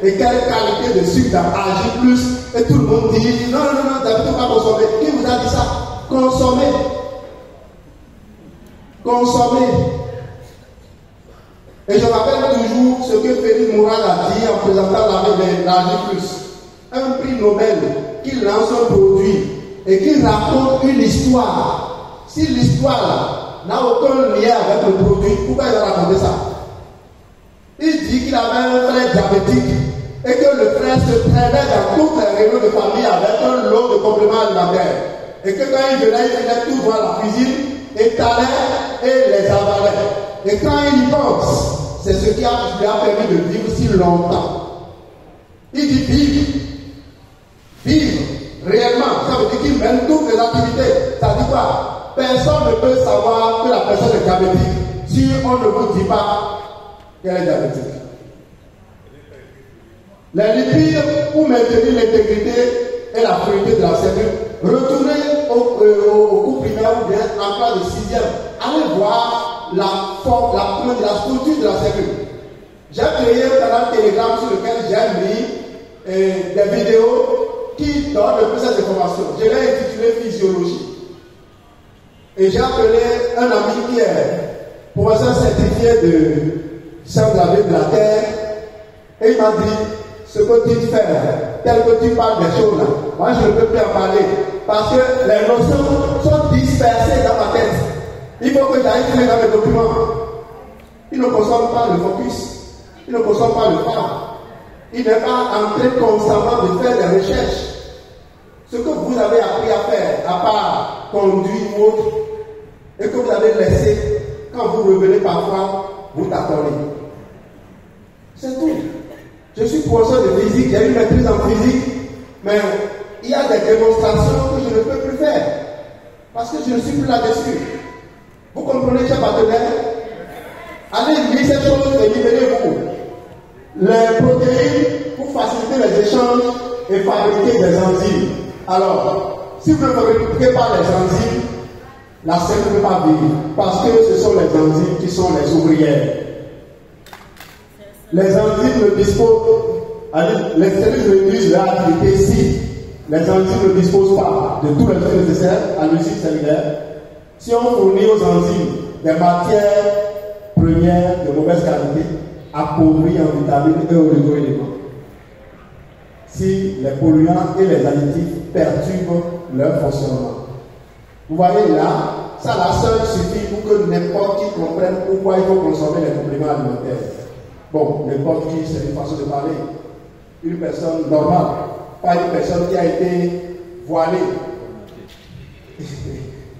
et quelle qualité de sucre agit plus. Et tout le monde dit non, vous n'avez pas consommer. Qui vous a dit ça? Consommez. Consommez. Et je rappelle toujours ce que Félix Mourad a dit en présentant l'AG+. Un prix Nobel qui lance un produit et qui raconte une histoire. Si l'histoire n'a aucun lien avec le produit, pourquoi il a raconté ça? Il dit qu'il avait un frère diabétique et que le frère se traînait dans toutes les réunions de famille avec un lot de compléments alimentaires. Et que quand il venait, il faisait tout dans la cuisine, étalait et les avalait. Et quand il y pense, c'est ce qui lui a permis de vivre si longtemps. Il dit vivre. Vivre réellement. Ça veut dire qu'il mène toutes les activités. Ça dit quoi? Personne ne peut savoir que la personne est diabétique si on ne vous dit pas qu'elle est diabétique. Les lipides pour maintenir l'intégrité et la fluidité de la cellule. Retournez au cours primaire ou bien en classe de 6e. Allez voir la forme, la structure de la cellule. J'ai créé un canal Telegram sur lequel j'ai mis des vidéos qui donnent le plus d'informations. Je l'ai intitulé Physiologie. Et j'ai appelé un ami qui est professeur certifié de sciences de la vie de la Terre. Et il m'a dit, ce que tu fais, tel que tu parles des choses là, moi je ne peux plus en parler. Parce que les notions sont dispersées dans ma tête. Il faut que j'aille trouver dans les documents. Il ne consomme pas le focus. Il ne consomme pas le phare. Il n'est pas en train constamment de faire des recherches. Ce que vous avez appris à faire, à part conduire ou autre, et que vous avez laissé, quand vous revenez parfois, vous tâtonnez. C'est tout. Je suis professeur de physique, j'ai une maîtrise en physique, mais il y a des démonstrations que je ne peux plus faire, parce que je ne suis plus là-dessus. Vous comprenez, chers partenaires? Allez lire ces choses et libérez-vous. Les protéines pour faciliter les échanges et fabriquer des enzymes. Alors, si vous ne fabriquez pas les enzymes, la cellule ne peut pas vivre, parce que ce sont les enzymes qui sont les ouvrières. Les enzymes ne disposent, les cellules réduisent leur activité si les enzymes ne disposent pas de tous les trucs nécessaires à l'usine cellulaire. Si on fournit aux enzymes des matières premières de mauvaise qualité, appauvries en vitamines et oligo-éléments, si les polluants et les additifs perturbent leur fonctionnement. Vous voyez là, ça la seule suffit pour que n'importe qui comprenne pourquoi il faut consommer les compléments alimentaires. Bon, n'importe qui, c'est une façon de parler. Une personne normale, pas une personne qui a été voilée.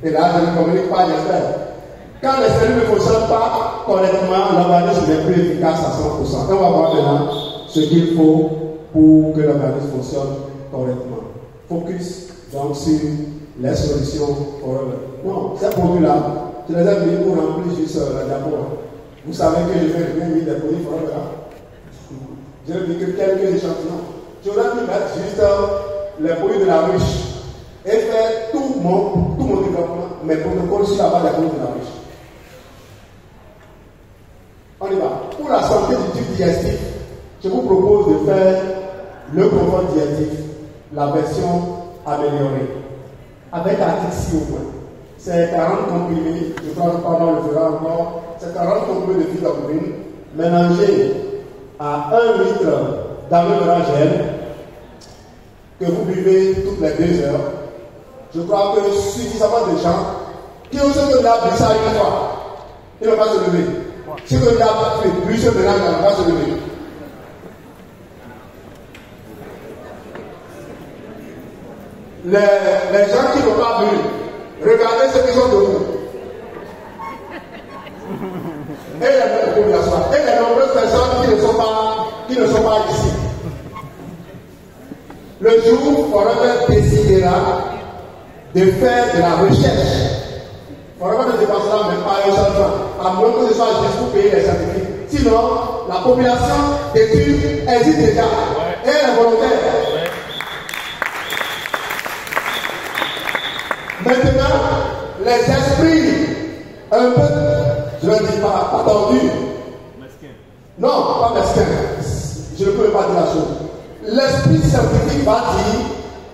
Et là, je ne communique pas, j'espère. Quand les cellules ne fonctionnent pas correctement, l'organisme n'est plus efficace à 100%. Et on va voir maintenant ce qu'il faut pour que l'organisme fonctionne correctement. Focus donc sur les solutions forever. Non, ces produits-là, je les ai mis pour remplir juste la diapo. Vous savez que je vais bien mis des produits forever. Je n'ai mis que quelques échantillons. J'aurais pu mettre juste les produits de la ruche et faire tout mon développement, mes protocoles sur la base des produits de la ruche. On y va. Pour la santé du tube digestif, je vous propose de faire le confort digestif, la version améliorée, avec l'article 6 au point. C'est 40 comprimés, je crois que pendant le fera encore, c'est 40 comprimés de phytoglobine mélangés à 1 litre d'améloragène que vous buvez toutes les 2 heures. Je crois que suffisamment de gens qui ont se lever à bu ça une fois, ils ne vont pas se lever. Si vous avez bu ce mélange, ils ne vont pas se lever. Les gens qui n'ont pas bu, regardez ceux qui sont debout. Et les nombreuses personnes qui ne sont pas ici. Le jour où Forever décidera de faire de la recherche, Forever ne dépassera même pas un seul franc, à moins que ce soit juste pour payer les scientifiques. Sinon, la population d'études existe déjà. Et elle est volontaire. Maintenant, les esprits un peu, je ne dis pas tendus. Non, pas mesquin. Je ne peux pas dire la chose. L'esprit scientifique va dire,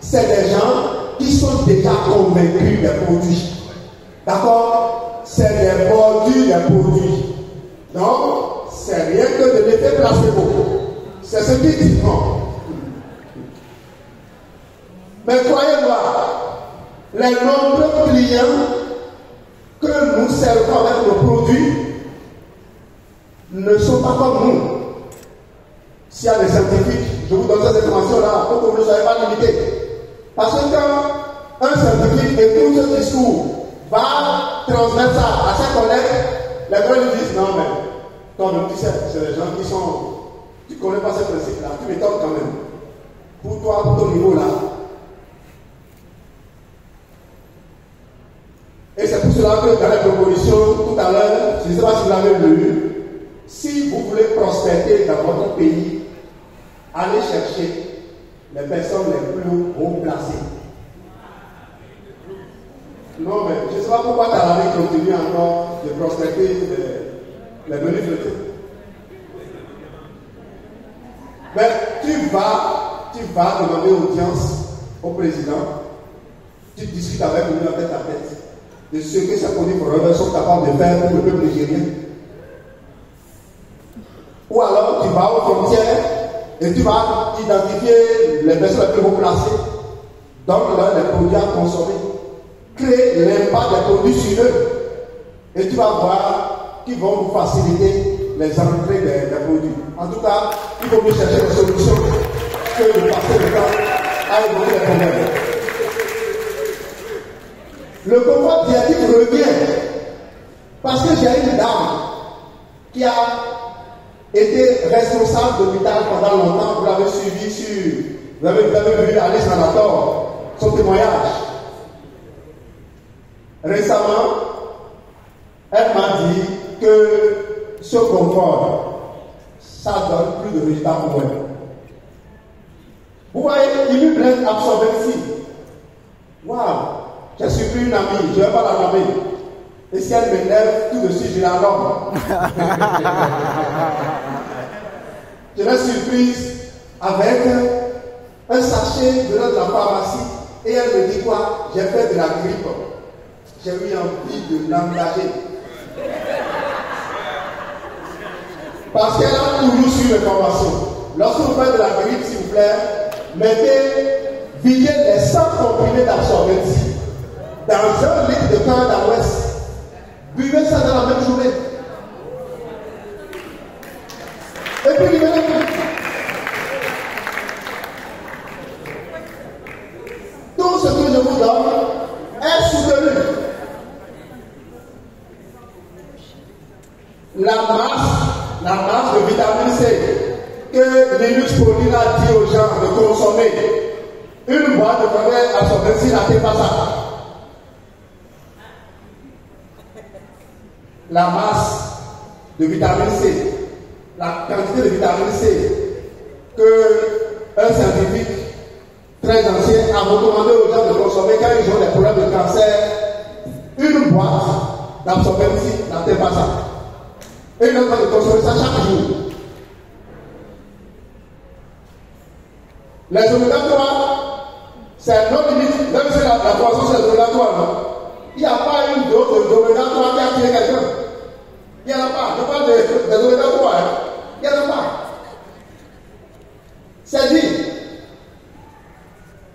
c'est des gens qui sont déjà convaincus des produits. D'accord? C'est des bordures des produits. Donc, c'est rien que de l'effet placebo. C'est ce qu'ils disent. Mais croyez-moi, les nombreux clients que nous servons avec nos produits ne sont pas comme nous. s'il y a des scientifiques, je vous donne cette information-là pour que vous ne soyez pas limité. Parce que quand un scientifique écoute ce discours, va transmettre ça à ses collègues, les gens lui disent non, mais toi-même, tu sais, c'est des gens qui sont. Tu ne connais pas ce principe-là, tu m'étonnes quand même. Pour toi, pour ton niveau là. Et c'est pour cela que dans la proposition tout à l'heure, je ne sais pas si vous l'avez vu, si vous voulez prospérer dans votre pays, allez chercher les personnes les plus haut placées. Non, mais je ne sais pas pourquoi Talaré continue encore de prospecter les menus flottés. Mais tu vas demander audience au président, tu discutes avec lui en tête à tête de ce que ces produits forever sont capables de faire pour le peuple nigérien. Ou alors tu vas aux frontières et tu vas identifier les personnes les plus haut placées, donne-leur les produits à consommer. Crée l'impact des produits sur eux et tu vas voir qu'ils vont vous faciliter les entrées des produits. En tout cas, il faut mieux chercher des solutions que de passer le temps à évoluer les problèmes. Le confort diététique revient parce que j'ai une dame qui a été responsable de l'hôpital pendant longtemps. Vous l'avez suivi sur. Vous avez vu Alice Manator, son témoignage. Récemment, elle m'a dit que ce confort, ça donne plus de résultats pour moi. Vous voyez, il lui plaît absorber ici. Waouh! J'ai surpris une amie, je ne vais pas la nommer. Et si elle m'énerve, tout de suite, je la nomme. Je l'ai surprise avec un sachet de la pharmacie. Et elle me dit quoi? J'ai fait de la grippe. J'ai eu envie de l'engager. Parce qu'elle a toujours su l'information. Lorsque vous faites de la grippe, s'il vous plaît, videz les 100 comprimés d'absorbenti dans 1 litre de pain d'Ouest. Buvez ça dans la même journée. Et puis libérez tout. Tout ce que je vous donne est soutenu. La masse de vitamine C que Linux Pauline a dit aux gens de consommer, une boîte de premier absorbenti n'a pas ça. La masse de vitamine C, la quantité de vitamine C que un scientifique très ancien a recommandé aux gens de consommer quand ils ont des problèmes de cancer, une boîte d'absorbenti n'a pas ça. Et nous allons consommer ça chaque jour. Les oméga 3, c'est non limite. Même si la poisson c'est oméga 3, non? Il n'y a pas une dose d'oméga 3 qui a tué quelqu'un. Il n'y en a pas. Je parle des oméga 3. Hein. Il n'y en a pas. C'est dit.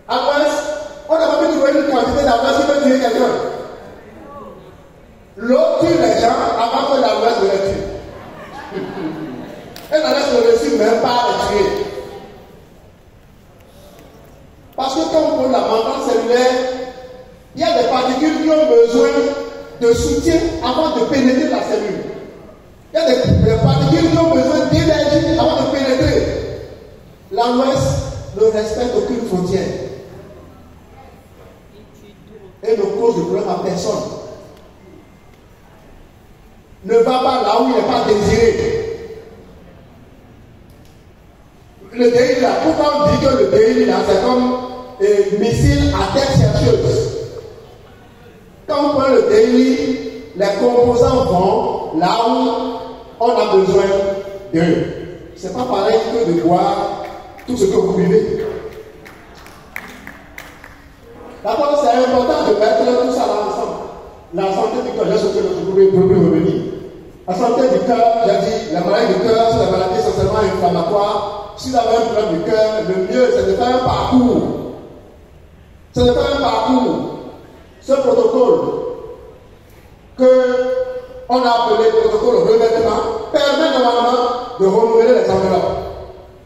À l'ouest, on n'a pas pu trouver une quantité d'avance qui peut tuer quelqu'un. L'eau tue les gens avant que la l'ouest ne les tue. Et la l'ouest ne réussit même pas à les tuer. Parce que quand on prend la membrane cellulaire, il y a des particules qui ont besoin de soutien avant de pénétrer la cellule. Il y a des particules qui ont besoin d'énergie avant de pénétrer. L'Ouest ne respecte aucune frontière. Et ne cause de problème à personne. Ne va pas là où il n'est pas désiré. Le DI là, pourquoi on dit que le DI là, c'est comme missile à terre chercheuse. Quand on prend le DI, les composants vont là où on a besoin d'eux. C'est pas pareil que de boire tout ce que vous buvez. D'abord, c'est important de mettre tout ça ensemble. La santé du cœur, j'ai ce que je pouvais revenir. La santé du cœur, j'ai dit, la maladie du cœur, c'est la maladie essentiellement inflammatoire. Si vous avez un problème du cœur, le mieux, c'est de faire un parcours. C'est de faire un parcours. Ce protocole qu'on a appelé protocole revêtement permet normalement de renouveler les enveloppes.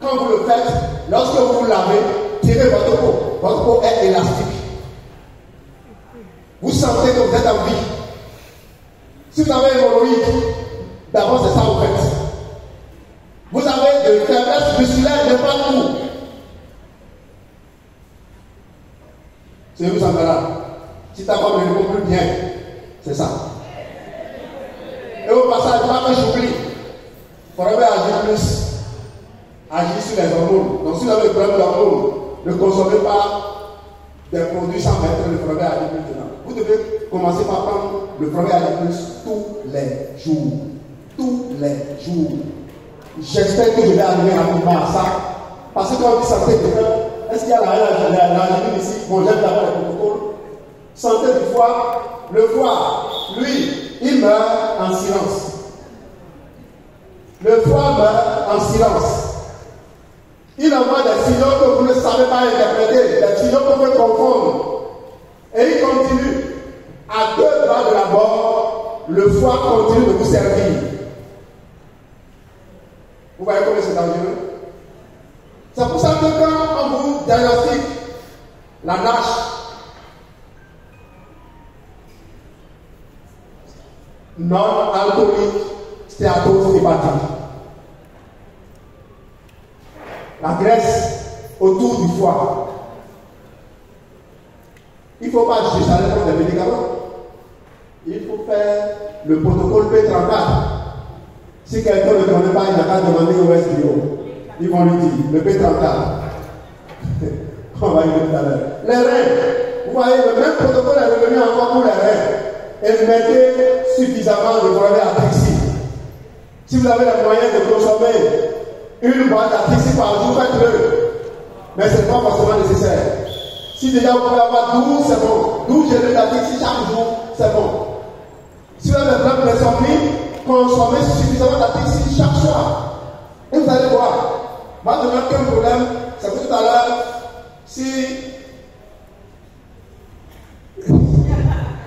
quand vous le faites, lorsque vous vous lavez, tirez votre peau. Votre peau est élastique. Vous sentez que vous êtes en vie. Si vous avez une hémorroïde, d'abord c'est ça que vous faites. Vous avez de faiblesse musculaire de partout. C'est vous en là. Si ta femme ne répond plus bien, c'est ça. Et au passage, pas que j'oublie. Il faudrait agir plus. Agir sur les hormones. Donc si vous avez le problème d'hormones, ne consommez pas des produits sans mettre le Forever Agir Plus dedans. Vous devez commencer par prendre le Forever Agir Plus tous les jours. Tous les jours. J'espère que je vais arriver rapidement à ça. Parce que quand on dit santé de cœur, est-ce qu'il y a l'angine ici? Bon, j'aime d'abord les protocoles. Santé du foie. Le foie, lui, il meurt en silence. Le foie meurt en silence. Il envoie des signaux que vous ne savez pas interpréter, des signaux que vous confondre. Et il continue. À 2 doigts de la mort, le foie continue de vous servir. Vous voyez comment c'est dangereux? C'est pour ça que quand on vous diagnostique la NASH, non-alcoolique stéatose hépatique, la graisse autour du foie, il ne faut pas juste aller prendre des médicaments. Il faut faire le protocole P34. Si quelqu'un ne connaît pas, il n'a qu'à demander au SBO. Ils vont lui dire, le P34. On va y venir tout à l'heure. Les reins, vous voyez, le même protocole est revenu encore pour les reins. Et mettez suffisamment de Forever Atrixie. Si vous avez les moyens de consommer une boîte d'Atrixie par jour, faites-le. Mais ce n'est pas forcément nécessaire. Si déjà vous pouvez avoir 12, c'est bon. 12 gélules d'Atrixie chaque jour, c'est bon. Si vous avez un problème d'insomnie, consommez suffisamment d'Atrixie chaque soir. Et vous allez voir. Moi, je n'ai aucun problème. C'est que tout à l'heure, si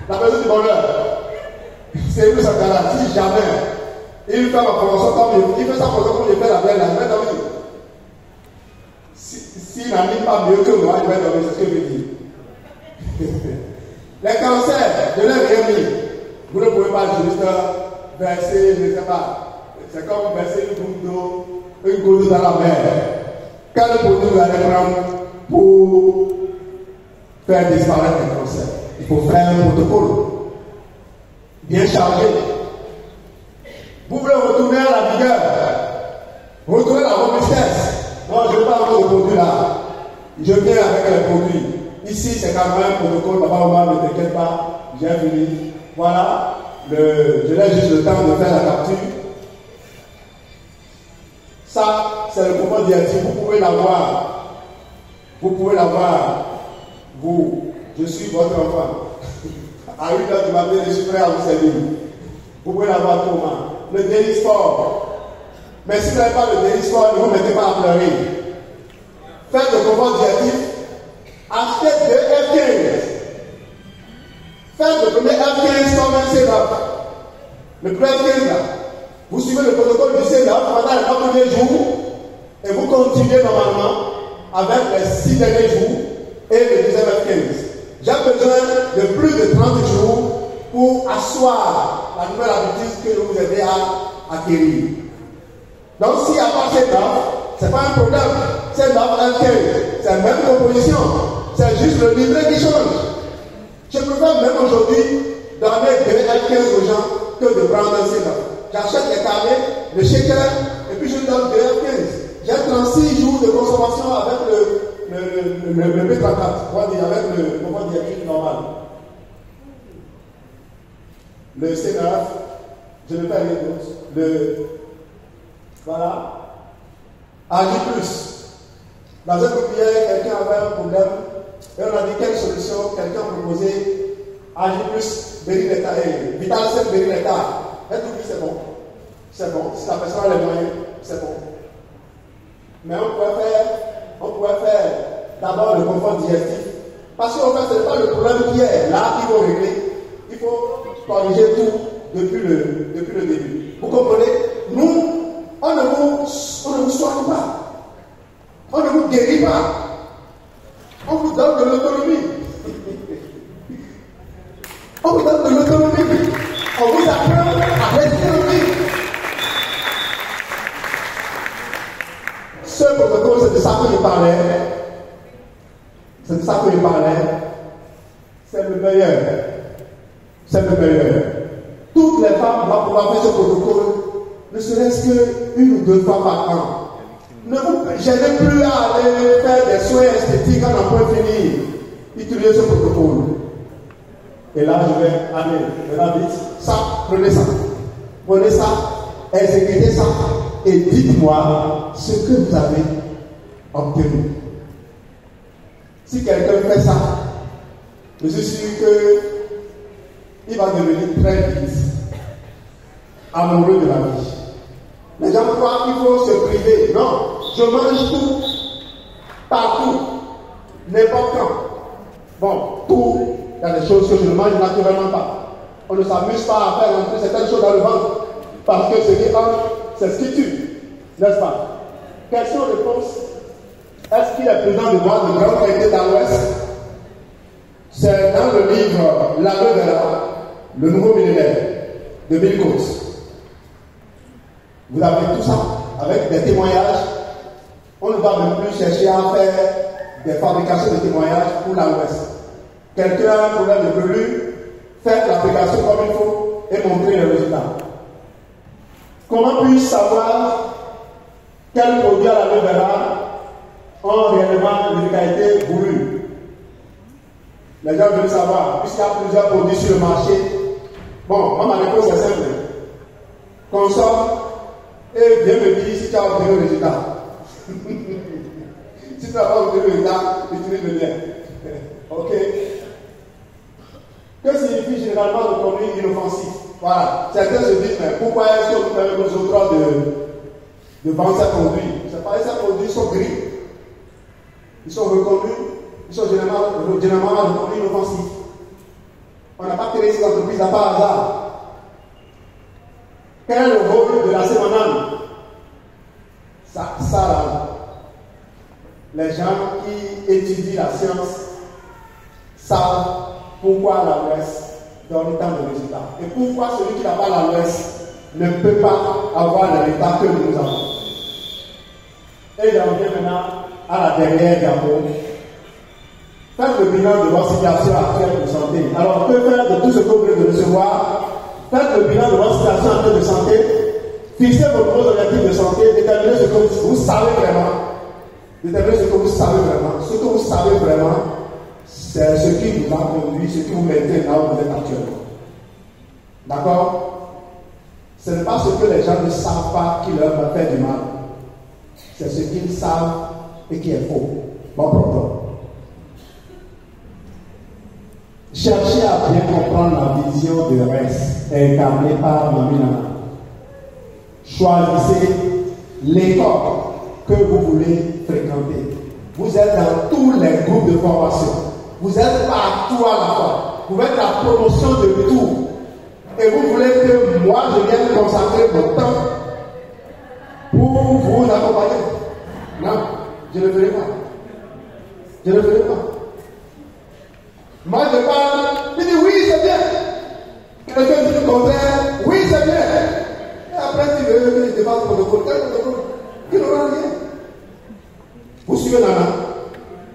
la personne du bonheur, c'est lui sa garantie, jamais. Il fait ma promotion comme il fait sa promotion comme il fait la blague, je vais dormir. S'il n'anime pas mieux que moi, il va dormir, c'est ce que je dis. Les cancers, je n'ai rien mis. Vous ne pouvez pas juste verser, je ne sais pas. C'est comme verser une goutte d'eau dans la mer. Quel produit vous allez prendre pour faire disparaître les cancers? Il faut faire un protocole bien chargé. Vous voulez retourner à la vigueur, retourner à la robustesse. Non, je ne veux pas avoir de produit là. Je viens avec les produits. Ici, c'est quand même un protocole. Papa, maman, ne t'inquiète pas, j'ai fini. Voilà, je laisse juste le temps de faire la capture. Ça, c'est le confort diététique. Vous pouvez l'avoir. Vous pouvez l'avoir. Vous, je suis votre enfant. À 8 heures du matin, je suis prêt à vous servir. Vous pouvez l'avoir tout le monde. Le Daily Sport. Mais si vous n'avez pas le Daily Sport, ne vous mettez pas à pleurer. Faites le confort diététique. Achetez 2 F15. Faites le premier F15 comme un C9. Le premier F15 là. Vous suivez le protocole du C9 pendant les 3 premiers jours et vous continuez normalement avec les 6 derniers jours et le deuxième F15. J'ai besoin de plus de 30 jours pour asseoir la nouvelle habitude que je vous aider à acquérir. Donc s'il n'y a pas C9, ce n'est pas un problème. C9 F15, c'est la même composition. C'est juste le livret qui change. Je préfère même aujourd'hui donner 2 F15 aux gens que de prendre un C9. J'achète les carnets, le shaker, et puis je donne 2 F15. J'ai 36 jours de consommation avec le B34, avec le confort diététique normal. Le C9, je ne fais rien d'autre. Voilà. Agir plus. Dans un groupe hier, quelqu'un avait un problème, et on a dit quelle solution, quelqu'un proposait Agir plus, bénir l'État, Vital 7, bénir l'État. Et tout dit c'est bon. C'est bon. Si la personne a les moyens, c'est bon. Mais on pourrait faire d'abord le confort digestif. Parce qu'en fait, ce n'est pas le problème qui est là qu'il faut régler. Il faut corriger tout depuis le début. Vous comprenez? Nous, on ne vous soigne pas. vous guérit pas. On vous donne de l'autonomie. On vous donne de l'autonomie. On vous apprend à rester en vie. Ce protocole, c'est de ça que je parlais. C'est de ça que je parlais. C'est le meilleur. C'est le meilleur. Toutes les femmes doivent pouvoir faire ce protocole, ne serait-ce qu'une ou deux fois par an. Ne vous gênez plus à aller faire des soins esthétiques à n'en point finir. Utilisez ce protocole. Et là, je vais aller maintenant vite. Ça, prenez ça. Prenez ça, exécutez ça. Et dites-moi ce que vous avez obtenu. Si quelqu'un fait ça, je suis sûr qu'il va devenir très vite amoureux de la vie. Les gens croient qu'il faut se priver. Non, je mange tout, partout, n'importe quand. Bon, tout, il y a des choses que je ne mange naturellement pas. On ne s'amuse pas à faire entrer certaines choses dans le ventre parce que ce qui entre, c'est ce qui tue, n'est-ce pas? Question de réponse. Est-ce qu'il est présent de voir de grandes qualités dans l'Ouest? C'est dans le livre L'Aloe Vera, le nouveau millénaire de Bill Coates. Vous avez tout ça avec des témoignages. On ne va même plus chercher à faire des fabrications de témoignages pour l'Ouest. Quelqu'un a un problème de brûlure, faites l'application comme il faut et montrez les résultats. Comment puis-je savoir quels produits à l'aloe vera ont réellement une qualité voulue? Les gens veulent savoir, puisqu'il y a plusieurs produits sur le marché. Bon, moi, ma réponse est simple. Consomme et viens me dire si tu as obtenu le résultat. Si tu n'as pas obtenu le résultat, utilise le lien. Ok? Que signifie généralement le conduite inoffensif? Voilà. Certains se disent, mais pourquoi est-ce que vous avez nos autres de vendre ces produits? C'est pas ces produits sont gris. Ils sont reconnus, ils sont généralement reconnus inoffensifs. On n'a pas créé ces entreprises à part hasard. Quel est le rôle de la sémanale? Ça là. Les gens qui étudient la science savent pourquoi la l'Ouest donne tant de résultats. Et pourquoi celui qui n'a pas la l'Ouest ne peut pas avoir les résultats que nous avons. Et j'en viens maintenant à la dernière diapo. Faites le bilan de votre situation actuelle de santé. Alors, que faire de tout ce que vous venez de recevoir? Faites le bilan de votre situation actuelle de santé. Fixez vos nouveaux objectifs de santé. Déterminez ce que vous savez vraiment. Déterminez ce que vous savez vraiment. Ce que vous savez vraiment, c'est ce qui vous a conduit, ce qui vous maintient là où vous êtes actuellement. D'accord? Ce n'est pas ce que les gens ne savent pas qui leur va faire du mal. C'est ce qu'ils savent et qui est faux. Bon problème. Cherchez à bien comprendre la vision de RES incarnée par Mamie Nana. Choisissez l'école que vous voulez fréquenter. Vous êtes dans tous les groupes de formation. Vous êtes partout à la fois. Vous êtes la promotion de tout. Et vous voulez que moi, je vienne consacrer mon temps pour vous accompagner. Non, je ne le ferai pas. Je ne le ferai pas. Moi, je parle, je dis oui, c'est bien. Quelqu'un dit le contraire, oui, c'est bien. Et après, tu veux que je dépasse le protocole, quel protocole qui n'aura rien. Vous suivez Nana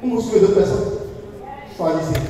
ou vous suivez d'autres personnes? Choisissez.